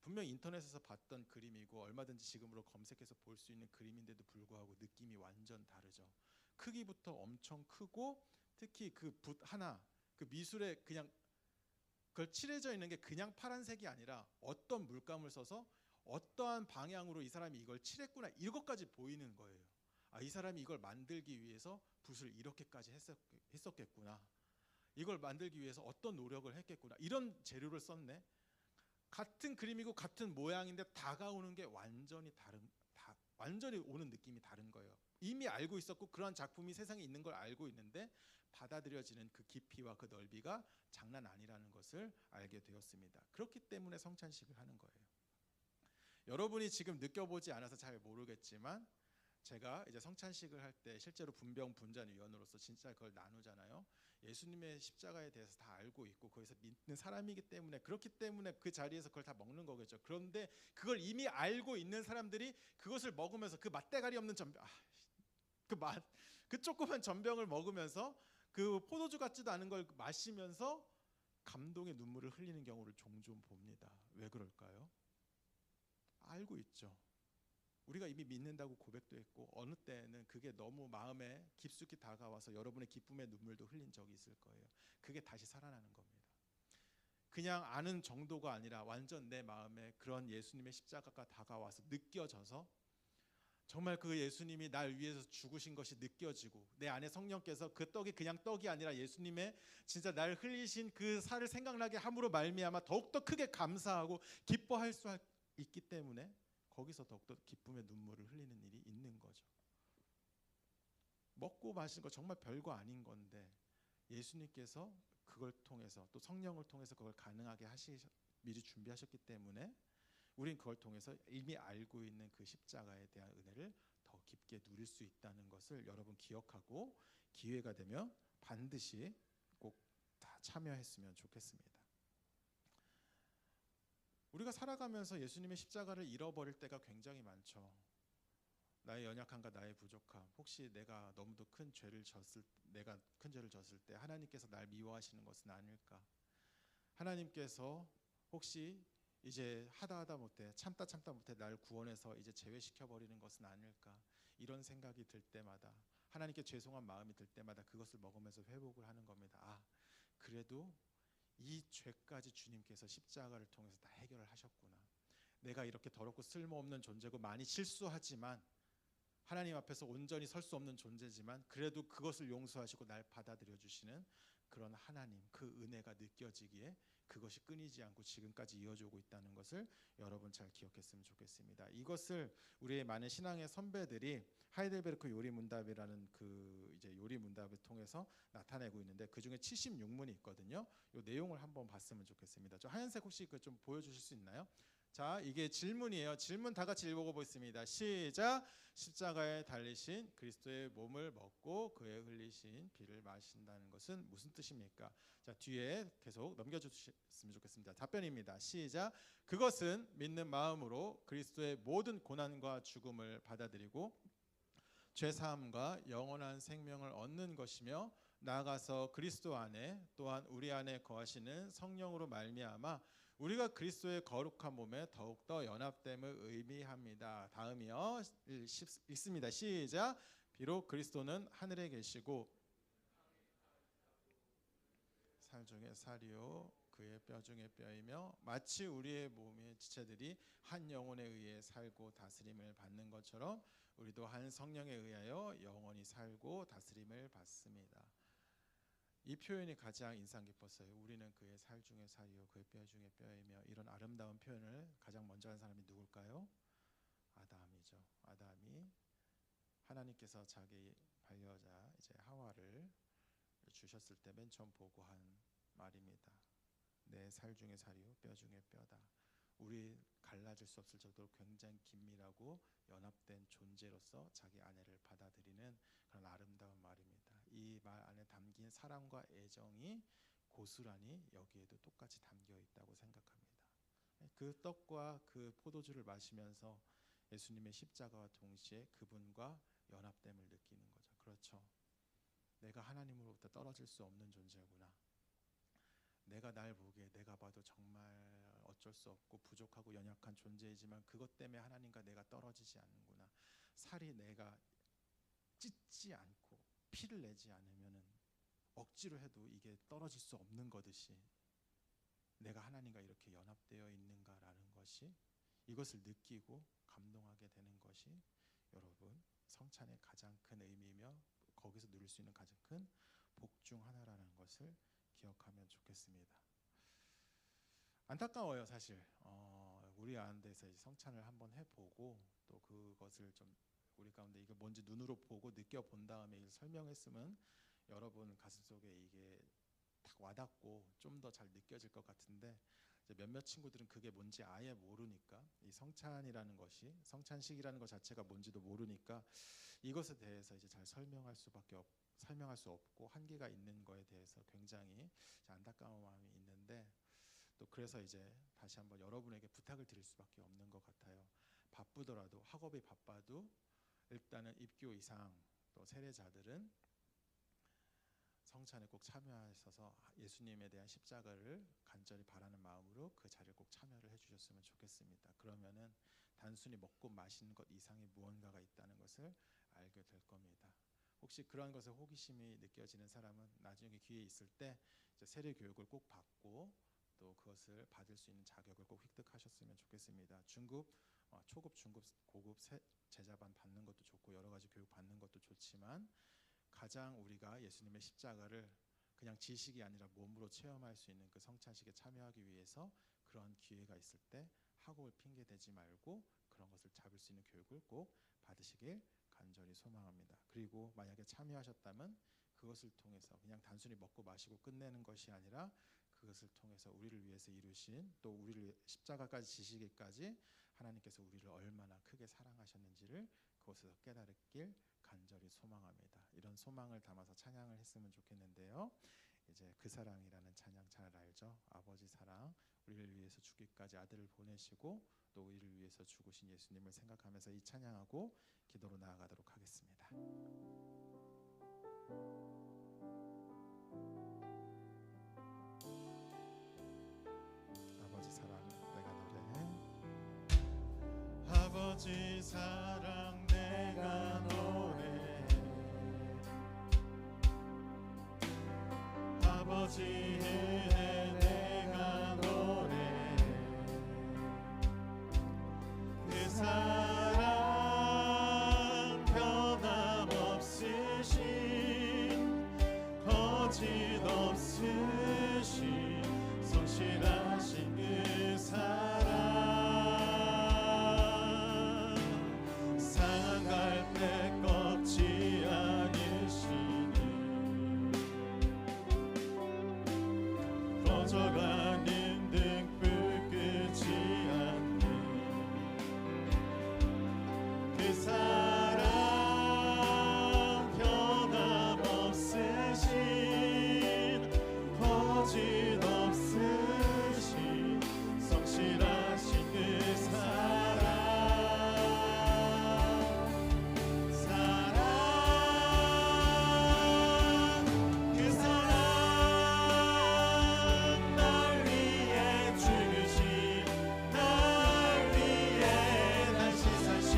분명 인터넷에서 봤던 그림이고 얼마든지 지금으로 검색해서 볼 수 있는 그림인데도 불구하고 느낌이 완전 다르죠. 크기부터 엄청 크고 특히 그 붓 하나, 그 미술에 그냥 그걸 칠해져 있는 게 그냥 파란색이 아니라 어떤 물감을 써서 어떠한 방향으로 이 사람이 이걸 칠했구나, 이것까지 보이는 거예요. 아, 이 사람이 이걸 만들기 위해서 붓을 이렇게까지 했었겠구나. 이걸 만들기 위해서 어떤 노력을 했겠구나. 이런 재료를 썼네. 같은 그림이고 같은 모양인데 다가오는 게 완전히 오는 느낌이 다른 거예요. 이미 알고 있었고 그러한 작품이 세상에 있는 걸 알고 있는데 받아들여지는 그 깊이와 그 넓이가 장난 아니라는 것을 알게 되었습니다. 그렇기 때문에 성찬식을 하는 거예요. 여러분이 지금 느껴보지 않아서 잘 모르겠지만 제가 이제 성찬식을 할 때 실제로 분변분잔위원으로서 진짜 그걸 나누잖아요. 예수님의 십자가에 대해서 다 알고 있고 거기서 믿는 사람이기 때문에, 그렇기 때문에 그 자리에서 그걸 다 먹는 거겠죠. 그런데 그걸 이미 알고 있는 사람들이 그것을 먹으면서 그 맛대가리 없는 전병, 그 조그만 전병을 먹으면서 그 포도주 같지도 않은 걸 마시면서 감동의 눈물을 흘리는 경우를 종종 봅니다. 왜 그럴까요? 알고 있죠. 우리가 이미 믿는다고 고백도 했고 어느 때는 그게 너무 마음에 깊숙이 다가와서 여러분의 기쁨의 눈물도 흘린 적이 있을 거예요. 그게 다시 살아나는 겁니다. 그냥 아는 정도가 아니라 완전 내 마음에 그런 예수님의 십자가가 다가와서 느껴져서 정말 그 예수님이 날 위해서 죽으신 것이 느껴지고 내 안에 성령께서 그 떡이 그냥 떡이 아니라 예수님의 진짜 날 흘리신 그 살을 생각나게 함으로 말미암아 더욱더 크게 감사하고 기뻐할 수 있기 때문에 거기서 더욱더 기쁨의 눈물을 흘리는 일이 있는 거죠. 먹고 마시는 거 정말 별거 아닌 건데 예수님께서 그걸 통해서 또 성령을 통해서 그걸 가능하게 미리 준비하셨기 때문에 우린 그걸 통해서 이미 알고 있는 그 십자가에 대한 은혜를 더 깊게 누릴 수 있다는 것을 여러분 기억하고 기회가 되면 반드시 꼭 다 참여했으면 좋겠습니다. 우리가 살아가면서 예수님의 십자가를 잃어버릴 때가 굉장히 많죠. 나의 연약함과 나의 부족함, 혹시 내가 너무도 내가 큰 죄를 졌을 때 하나님께서 날 미워하시는 것은 아닐까? 하나님께서 혹시 이제 하다 못해 참다 못해 날 구원해서 이제 제외시켜 버리는 것은 아닐까? 이런 생각이 들 때마다 하나님께 죄송한 마음이 들 때마다 그것을 먹으면서 회복을 하는 겁니다. 아, 그래도 이 죄까지 주님께서 십자가를 통해서 다 해결을 하셨구나. 내가 이렇게 더럽고 쓸모없는 존재고 많이 실수하지만 하나님 앞에서 온전히 설 수 없는 존재지만 그래도 그것을 용서하시고 날 받아들여 주시는 그런 하나님, 그 은혜가 느껴지기에 그것이 끊이지 않고 지금까지 이어지고 있다는 것을 여러분 잘 기억했으면 좋겠습니다. 이것을 우리의 많은 신앙의 선배들이 하이델베르크 요리문답이라는 그 이제 요리문답을 통해서 나타내고 있는데 그 중에 76문이 있거든요. 이 내용을 한번 봤으면 좋겠습니다. 저 하얀색 혹시 그 좀 보여주실 수 있나요? 자, 이게 질문이에요. 질문 다 같이 읽어보겠습니다. 시작. 십자가에 달리신 그리스도의 몸을 먹고 그의 흘리신 피를 마신다는 것은 무슨 뜻입니까? 자, 뒤에 계속 넘겨주셨으면 좋겠습니다. 답변입니다. 시작. 그것은 믿는 마음으로 그리스도의 모든 고난과 죽음을 받아들이고 죄사함과 영원한 생명을 얻는 것이며 나아가서 그리스도 안에 또한 우리 안에 거하시는 성령으로 말미암아 우리가 그리스도의 거룩한 몸에 더욱더 연합됨을 의미합니다. 다음이요. 읽습니다. 시작. 비록 그리스도는 하늘에 계시고 살 중에 살이요 그의 뼈 중에 뼈이며 마치 우리의 몸의 지체들이 한 영혼에 의해 살고 다스림을 받는 것처럼 우리도 한 성령에 의하여 영원히 살고 다스림을 받습니다. 이 표현이 가장 인상 깊었어요. 우리는 그의 살 중에 살이요 그의 뼈 중에 뼈이며 이런 아름다운 표현을 가장 먼저 한 사람이 누굴까요? 아담이죠. 아담이 하나님께서 자기 반려자 이제 하와를 주셨을 때 맨 처음 보고 한 말입니다. 내 살 중에 살이요 뼈 중에 뼈다. 우리 갈라질 수 없을 정도로 굉장히 긴밀하고 연합된 존재로서 자기 아내를 받아들이는 그런 아름다운 말입니다. 이 말 안에 담긴 사랑과 애정이 고스란히 여기에도 똑같이 담겨 있다고 생각합니다. 그 떡과 그 포도주를 마시면서 예수님의 십자가와 동시에 그분과 연합됨을 느끼는 거죠. 그렇죠. 내가 하나님으로부터 떨어질 수 없는 존재구나. 내가 날 보기에 내가 봐도 정말 어쩔 수 없고 부족하고 연약한 존재이지만 그것 때문에 하나님과 내가 떨어지지 않는구나. 살이 내가 찢지 않고 피를 내지 않으면은 억지로 해도 이게 떨어질 수 없는 거듯이 내가 하나님과 이렇게 연합되어 있는가라는 것이 이것을 느끼고 감동하게 되는 것이 여러분 성찬의 가장 큰 의미이며 거기서 누릴 수 있는 가장 큰 복 중 하나라는 것을 기억하면 좋겠습니다. 안타까워요 사실. 우리 가운데서 성찬을 한번 해보고 또 그것을 좀 우리 가운데 이게 뭔지 눈으로 보고 느껴본 다음에 이걸 설명했으면 여러분 가슴속에 이게 딱 와닿고 좀 더 잘 느껴질 것 같은데 이제 몇몇 친구들은 그게 뭔지 아예 모르니까 이 성찬이라는 것이 성찬식이라는 것 자체가 뭔지도 모르니까 이것에 대해서 이제 잘 설명할 수 없고 한계가 있는 거에 대해서 굉장히 안타까운 마음이 있는데 또 그래서 이제 다시 한번 여러분에게 부탁을 드릴 수밖에 없는 것 같아요. 바쁘더라도 학업이 바빠도 일단은 입교 이상 또 세례자들은 성찬에 꼭 참여하셔서 예수님에 대한 십자가를 간절히 바라는 마음으로 그 자리에 꼭 참여를 해주셨으면 좋겠습니다. 그러면은 단순히 먹고 마시는 것 이상의 무언가가 있다는 것을 알게 될 겁니다. 혹시 그런 것에 호기심이 느껴지는 사람은 나중에 기회 있을 때 이제 세례 교육을 꼭 받고 또 그것을 받을 수 있는 자격을 꼭 획득하셨으면 좋겠습니다. 중국 초급, 중급, 고급 제자반 받는 것도 좋고 여러 가지 교육 받는 것도 좋지만 가장 우리가 예수님의 십자가를 그냥 지식이 아니라 몸으로 체험할 수 있는 그 성찬식에 참여하기 위해서 그런 기회가 있을 때 학업을 핑계 대지 말고 그런 것을 잡을 수 있는 교육을 꼭 받으시길 간절히 소망합니다. 그리고 만약에 참여하셨다면 그것을 통해서 그냥 단순히 먹고 마시고 끝내는 것이 아니라 그것을 통해서 우리를 위해서 이루신 또 우리를 십자가까지 지시기까지 하나님께서 우리를 얼마나 크게 사랑하셨는지를 그것에서 깨달았길 간절히 소망합니다. 이런 소망을 담아서 찬양을 했으면 좋겠는데요. 이제 그 사랑이라는 찬양 잘 알죠? 아버지 사랑, 우리를 위해서 죽기까지 아들을 보내시고 또 우리를 위해서 죽으신 예수님을 생각하면서 이 찬양하고 기도로 나아가도록 하겠습니다. 아버지 사랑 내가 노래해. 아버지 사랑 내가 노래해. 아버지 은혜 내가 노래해. 그 사랑 변함없으신 거짓없으신 성실하신 그 사랑 상할 때 꺾지 않으시니 꺼져가는 등불 끄지 않는 그 사랑 변함없으신 거짓없으신 성실하신 그 사랑 그 사랑 날 위해 죽으신 날 위해 다시 사신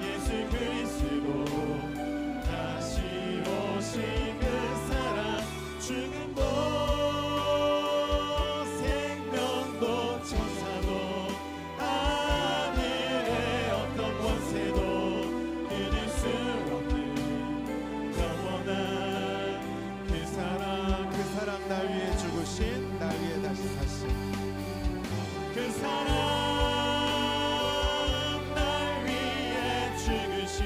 예수 그리스도 다시 오신 그 사랑 죽음도 생명도 천사도 하늘의 어떤 권세도 끊을 수 없는 영원한 그 사랑 날 위해 죽으신 날 위해 다시 사신 그 사랑 날 위해 죽으신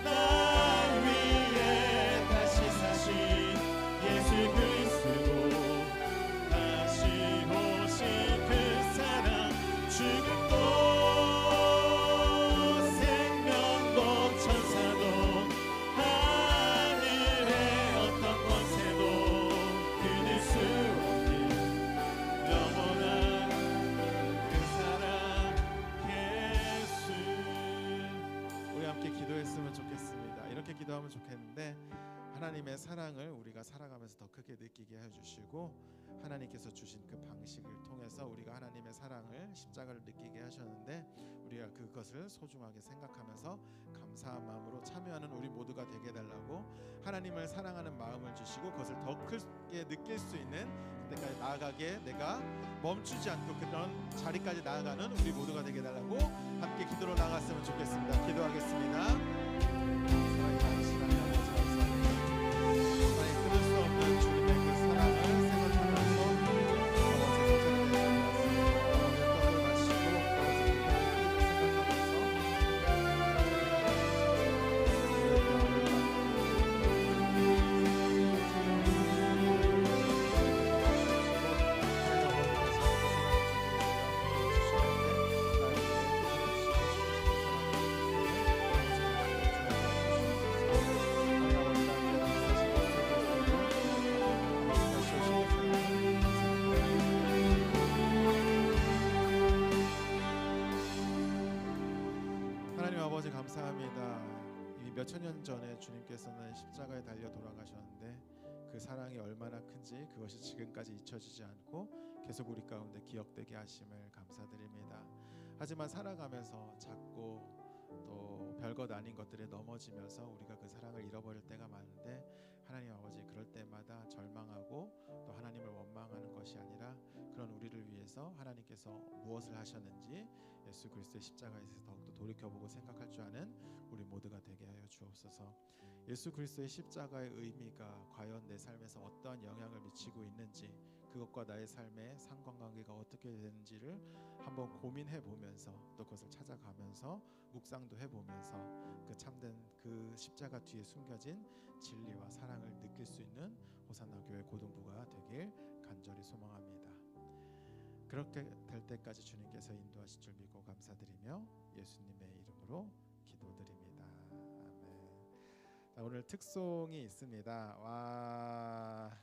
날 위해 다시 사신 예수 그리스도 다시 오신 그 사랑 죽음도 생명도 천사도 하늘의 어떤 권세도 끊을 수 없는 영원한 그 사랑 예수. 우리 함께 기도했으면 좋겠습니다. 이렇게 기도하면 좋겠는데 하나님의 사랑을 우리가 살아가면서 더 크게 느끼게 해주시고 하나님께서 주신 그 방식을 통해서 우리가 하나님의 사랑을 십자가를 느끼게 하셨는데 우리가 그것을 소중하게 생각하면서 감사한 마음으로 참여하는 우리 모두가 되게 해달라고 하나님을 사랑하는 마음을 주시고 그것을 더 크게 느낄 수 있는 그때까지 나아가게 내가 멈추지 않고 그런 자리까지 나아가는 우리 모두가 되게 해달라고 함께 기도로 나갔으면 좋겠습니다. 기도하겠습니다. 사랑이 많으신 하나님 아버지 감사합니다. 세상에 끊을 수 없는 주님의 그 사랑을 생각하면서 아버지 거절에 떡을 마시고 아버지 하나님 아버지 감사합니다. 이미 몇천 년 전에 주님께서는 십자가에 달려 돌아가셨는데 그 사랑이 얼마나 큰지 그것이 지금까지 잊혀지지 않고 계속 우리 가운데 기억되게 하심을 감사드립니다. 하지만 살아가면서 작고 또 별것 아닌 것들에 넘어지면서 우리가 그 사랑을 잃어버릴 때가 많은데 하나님 아버지 그럴 때마다 절망하고 또 하나님을 원망하는 것이 아니라 그런 우리를 위해서 하나님께서 무엇을 하셨는지 예수 그리스도의 십자가에 대해서 더욱더 돌이켜보고 생각할 줄 아는 우리 모두가 되게 하여 주옵소서. 예수 그리스도의 십자가의 의미가 과연 내 삶에서 어떠한 영향을 미치고 있는지, 그것과 나의 삶의 상관관계가 어떻게 되는지를 한번 고민해 보면서, 또 그것을 찾아가면서 묵상도 해보면서 그 참된 그 십자가 뒤에 숨겨진 진리와 사랑을 느낄 수 있는 호산나 교회 고등부가 되길 간절히 소망합니다. 그렇게 될 때까지 주님께서 인도하실 줄 믿고 감사드리며 예수님의 이름으로 기도드립니다. 아멘. 자, 오늘 특송이 있습니다. 와,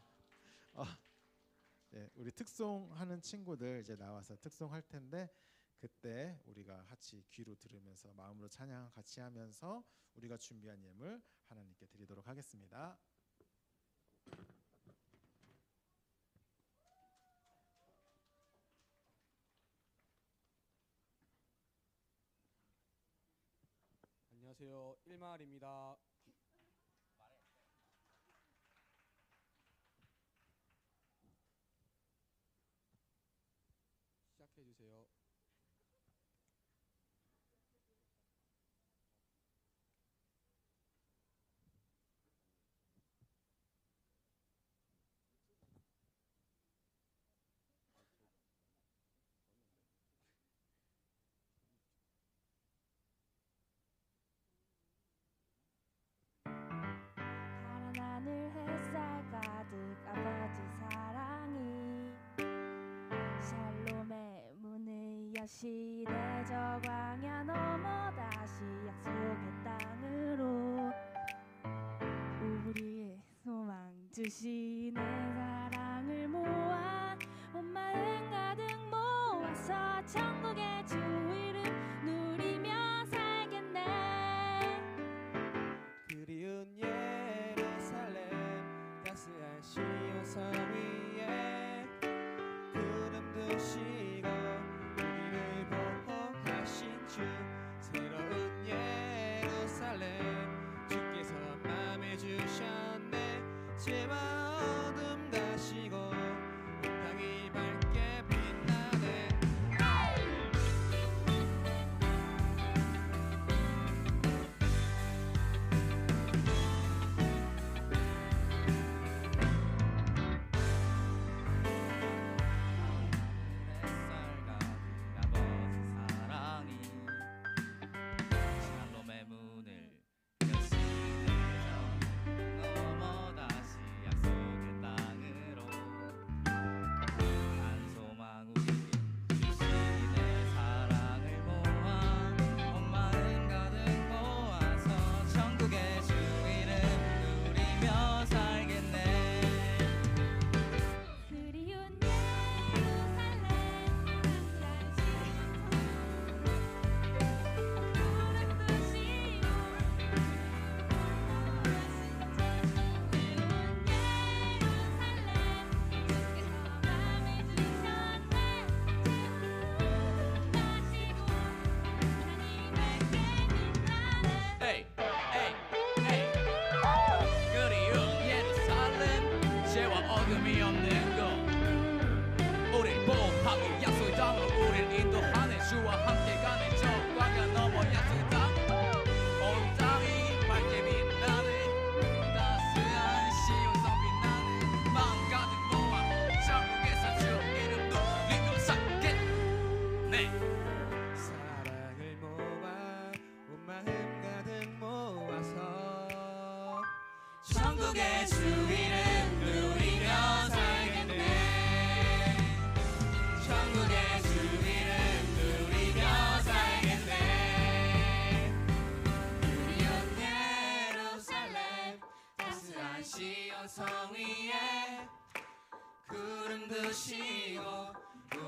네, 우리 특송하는 친구들 이제 나와서 특송할 텐데, 그때 우리가 같이 귀로 들으면서 마음으로 찬양 같이 하면서 우리가 준비한 예물 하나님께 드리도록 하겠습니다. 안녕하세요. 1마을입니다. 시작해 주세요. 파란 하늘 햇살 가득 아버지 사랑이 샬롬의 문을 여시네. 저 광야 넘어 다시 약속의 땅으로 우리의 소망 주시네. 사랑을 모아 온 마음 가득 모아서 천국의 주 이름 누리며 살겠네. 그리운 예루살렘 따스한 시온 성 위에 구름 드시고 우리를 보호하신 주. 새로운 예루살렘 주께서 맘에 주셨네. 죄와 어둠 가시고 온 땅이 밝게 빛나네. 햇살 가득 아버지 사랑이 샬롬의 문을 여시네요. 넘어 다시 약속의 땅으로 한 소망 우리에게 주시네. 사랑을 모아 온 마음 가득 모아서 천국의 주 이름 누리며 살겠네. 그리운 예루살렘 따스한 시온 구름 드시고 새로운 예루살렘 주께서 맘에 주셨네. 죄와 가시고 하나님 밝게 빛나네. 에이 에이 에이 그리운 예루살렘 죄와 어둠이 없는 곳 우릴 보호하기 약속의 땅으로 우릴 인도하네. 주와 함께 가네. 저 광야 넘어 약속의 땅. 온 땅이 밝게 빛나네. 따스한 시온성 빛나네. 마음 가득 모아 천국에서 주 이름 누리며 살겠네. 사랑을 모아 온 마음 가득 모아서 천국의 주 이름 누리며 살겠네. 천국의 주 이름 누리며 살겠네. 그리운 예루살렘 따스한 시온 성 위에 구름 드시고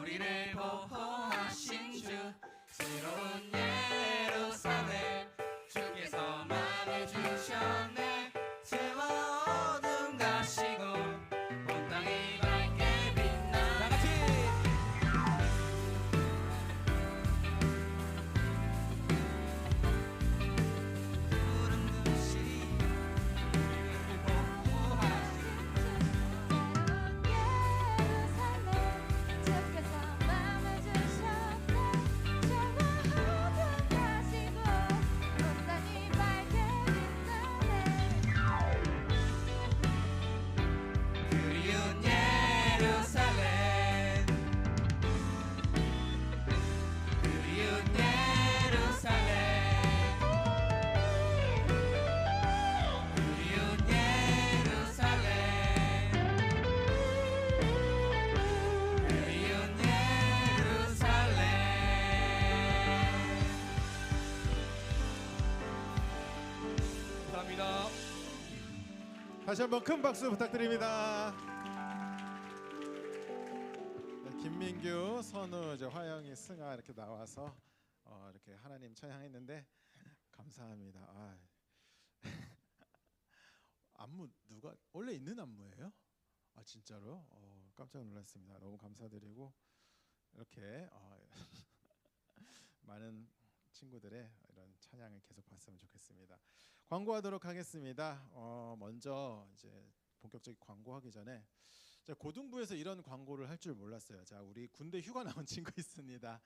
우리를 보호하신 주. 새로운 예루살렘 주께서 맘에 주셨네. 죄와 어둠 가시고 온 땅이 밝게 빛나. 다 같이 구름 드시고 우리를 보호하신 예루살렘 주께서 맘에 주셨네. 죄와 감사합니다. 다시 한번 큰 박수 부탁드립니다. 네, 김민규, 선우, 이제 화영이, 승아 이렇게 나와서 이렇게 하나님 찬양했는데 감사합니다. 안무 누가 원래 있는 안무예요? 아 진짜로? 깜짝 놀랐습니다. 너무 감사드리고 이렇게 많은 친구들의 이런 찬양을 계속 봤으면 좋겠습니다. 광고하도록 하겠습니다. 먼저 이제 본격적인 광고하기 전에 자, 고등부에서 이런 광고를 할 줄 몰랐어요. 자, 우리 군대 휴가 나온 친구 있습니다.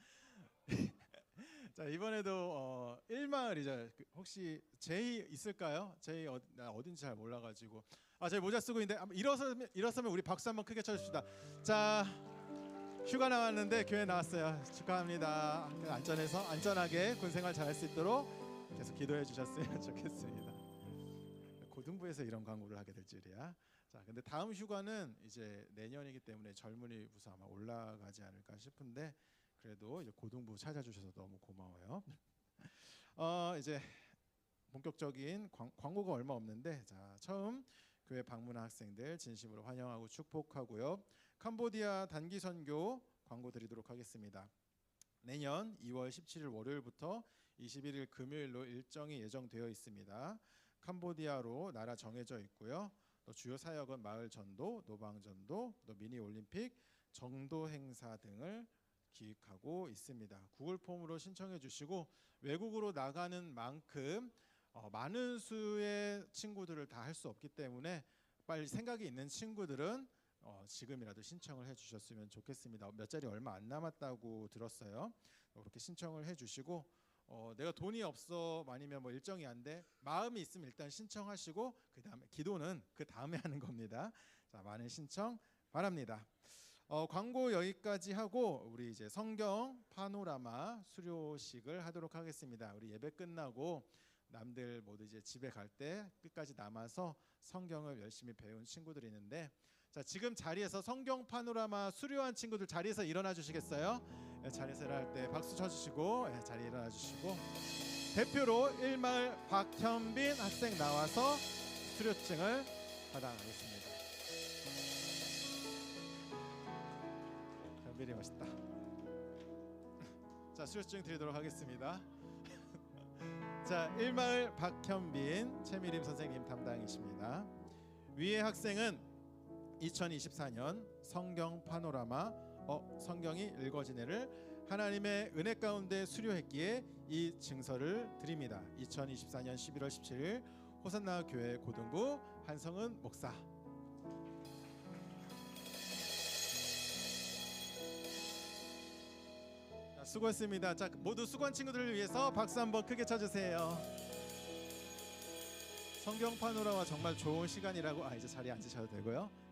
자, 이번에도 1마을이죠. 혹시 제이 있을까요? 제이 어딘지 잘 몰라가지고 저희 모자 쓰고 있는데 한번 일어서면 우리 박수 한번 크게 쳐줍시다. 자, 휴가 나왔는데 교회 나왔어요. 축하합니다. 안전하게 군생활 잘할 수 있도록 계속 기도해 주셨으면 좋겠습니다. 고등부에서 이런 광고를 하게 될 줄이야. 자, 근데 다음 휴가는 이제 내년이기 때문에 젊은이 부서 아마 올라가지 않을까 싶은데 그래도 이제 고등부 찾아주셔서 너무 고마워요. 이제 본격적인 광고가 얼마 없는데 자, 처음 교회 방문한 학생들 진심으로 환영하고 축복하고요. 캄보디아 단기 선교 광고 드리도록 하겠습니다. 내년 2월 17일 월요일부터 21일 금요일로 일정이 예정되어 있습니다. 캄보디아로 나라 정해져 있고요. 또 주요 사역은 마을 전도, 노방 전도, 또 미니 올림픽, 정도 행사 등을 기획하고 있습니다. 구글 폼으로 신청해 주시고 외국으로 나가는 만큼 많은 수의 친구들을 다 할 수 없기 때문에 빨리 생각이 있는 친구들은 지금이라도 신청을 해 주셨으면 좋겠습니다. 몇 자리 얼마 안 남았다고 들었어요. 그렇게 신청을 해 주시고 내가 돈이 없어 아니면 뭐 일정이 안 돼 마음이 있으면 일단 신청하시고 그다음에 기도는 그 다음에 하는 겁니다. 자, 많은 신청 바랍니다. 광고 여기까지 하고 우리 이제 성경 파노라마 수료식을 하도록 하겠습니다. 우리 예배 끝나고 남들 모두 이제 집에 갈 때 끝까지 남아서 성경을 열심히 배운 친구들이 있는데 자, 지금 자리에서 성경 파노라마 수료한 친구들 자리에서 일어나 주시겠어요? 네, 자리에서 일어날 때 박수 쳐주시고 네, 자리에 일어나 주시고 대표로 1마을 박현빈 학생 나와서 수료증을 받아가겠습니다. 현빈이 멋있다. 자, 수료증 드리도록 하겠습니다. 자, 1마을 박현빈 최미림 선생님 담당이십니다. 위의 학생은 2024년 성경 파노라마 성경이 읽어지네를 하나님의 은혜 가운데 수료했기에 이 증서를 드립니다. 2024년 11월 17일 호산나 교회 고등부 한성은 목사. 자, 수고했습니다. 자, 모두 수고한 친구들을 위해서 박수 한번 크게 쳐주세요. 성경 파노라마 정말 좋은 시간이라고 이제 자리에 앉으셔도 되고요.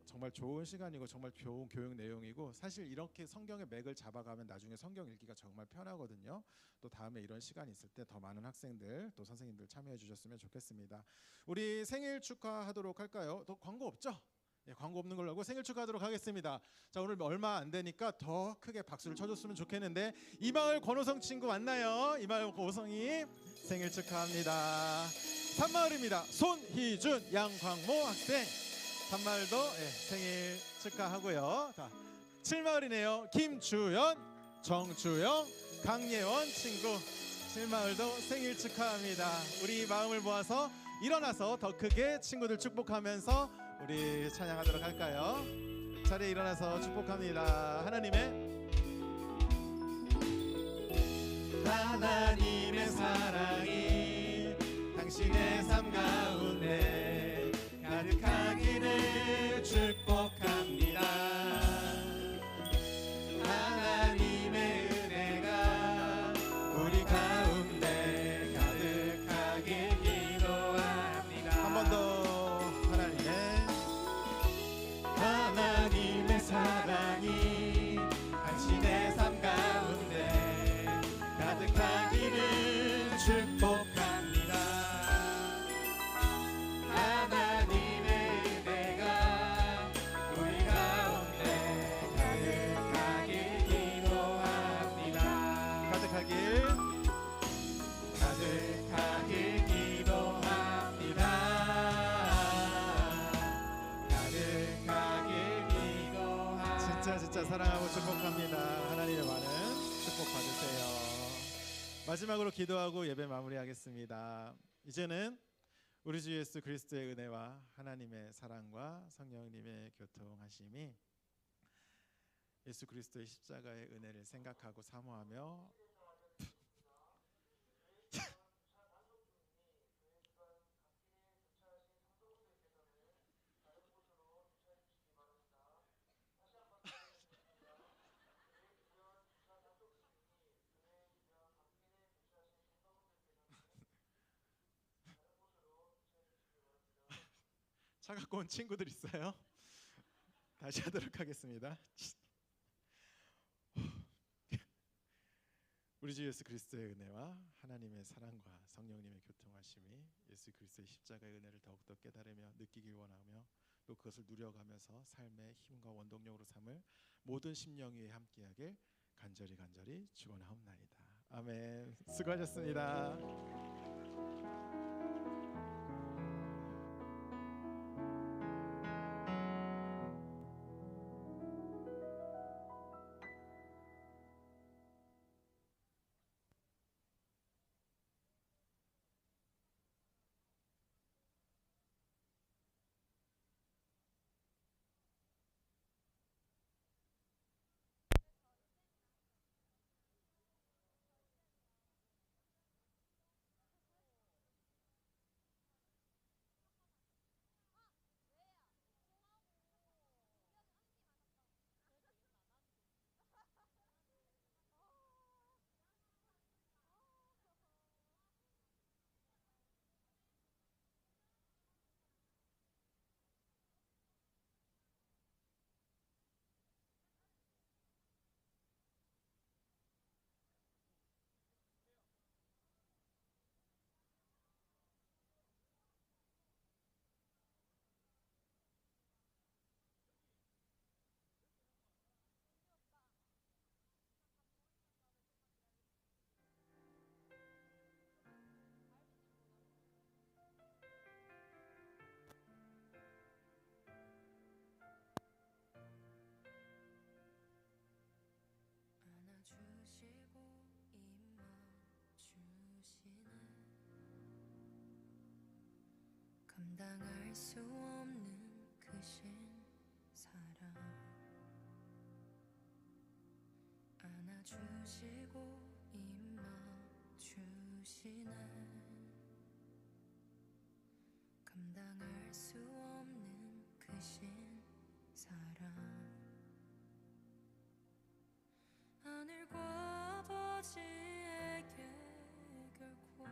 정말 좋은 시간이고 정말 좋은 교육 내용이고 사실 이렇게 성경의 맥을 잡아가면 나중에 성경 읽기가 정말 편하거든요. 또 다음에 이런 시간이 있을 때 더 많은 학생들 또 선생님들 참여해 주셨으면 좋겠습니다. 우리 생일 축하하도록 할까요? 또 광고 없죠? 예, 광고 없는 걸로 하고 생일 축하하도록 하겠습니다. 자, 오늘 얼마 안 되니까 더 크게 박수를 쳐줬으면 좋겠는데 이마을 권호성 친구 왔나요? 이마을 권호성이 생일 축하합니다. 3마을입니다. 손희준, 양광모 학생 3마을도 생일 축하하고요. 7마을이네요. 김주연, 정주영, 강예원 친구 7마을도 생일 축하합니다. 우리 마음을 모아서 일어나서 더 크게 친구들 축복하면서 우리 찬양하도록 할까요? 자리에 일어나서 축복합니다. 하나님의 사랑이 당신의 삶 가운데 가득하기를 축복합니다. 하나님의 은혜가 우리 가운데 가득하길 기도합니다. 한 번 더. 하나님의 사랑이 당신의 삶 가운데 가득하기를 축복합니다. 하나님의 은혜가 우리 가운데 가득하길 기도합니다. 가득하길 사랑하고 축복합니다. 하나님의 많은 축복 받으세요. 마지막으로 기도하고 예배 마무리하겠습니다. 이제는 우리 주 예수 그리스도의 은혜와 하나님의 사랑과 성령님의 교통하심이 예수 그리스도의 십자가의 은혜를 생각하고 사모하며 차 갖고 온 친구들 있어요? 다시 하도록 하겠습니다. 우리 주 예수 그리스도의 은혜와 하나님의 사랑과 성령님의 교통하심이 예수 그리스도의 십자가의 은혜를 더욱더 깨달으며 느끼길 원하며 또 그것을 누려가면서 삶의 힘과 원동력으로 삼을 모든 심령 위에 함께하길 간절히 축원하옵나이다. 아멘. 수고하셨습니다. 안아주시고 임마주시네 감당할 수 없는 크신 사랑 안아주시고 임마주시네 감당할 수 없는 크신 사랑 하늘과 아버지에게 결코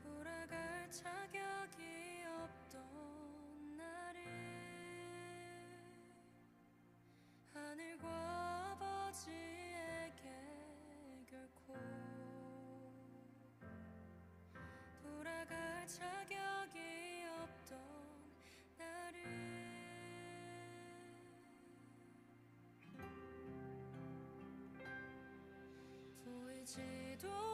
돌아갈 자격이 없던 나를 하늘과 아버지에게 결코 돌아갈 자격이 없던 나를 보이지도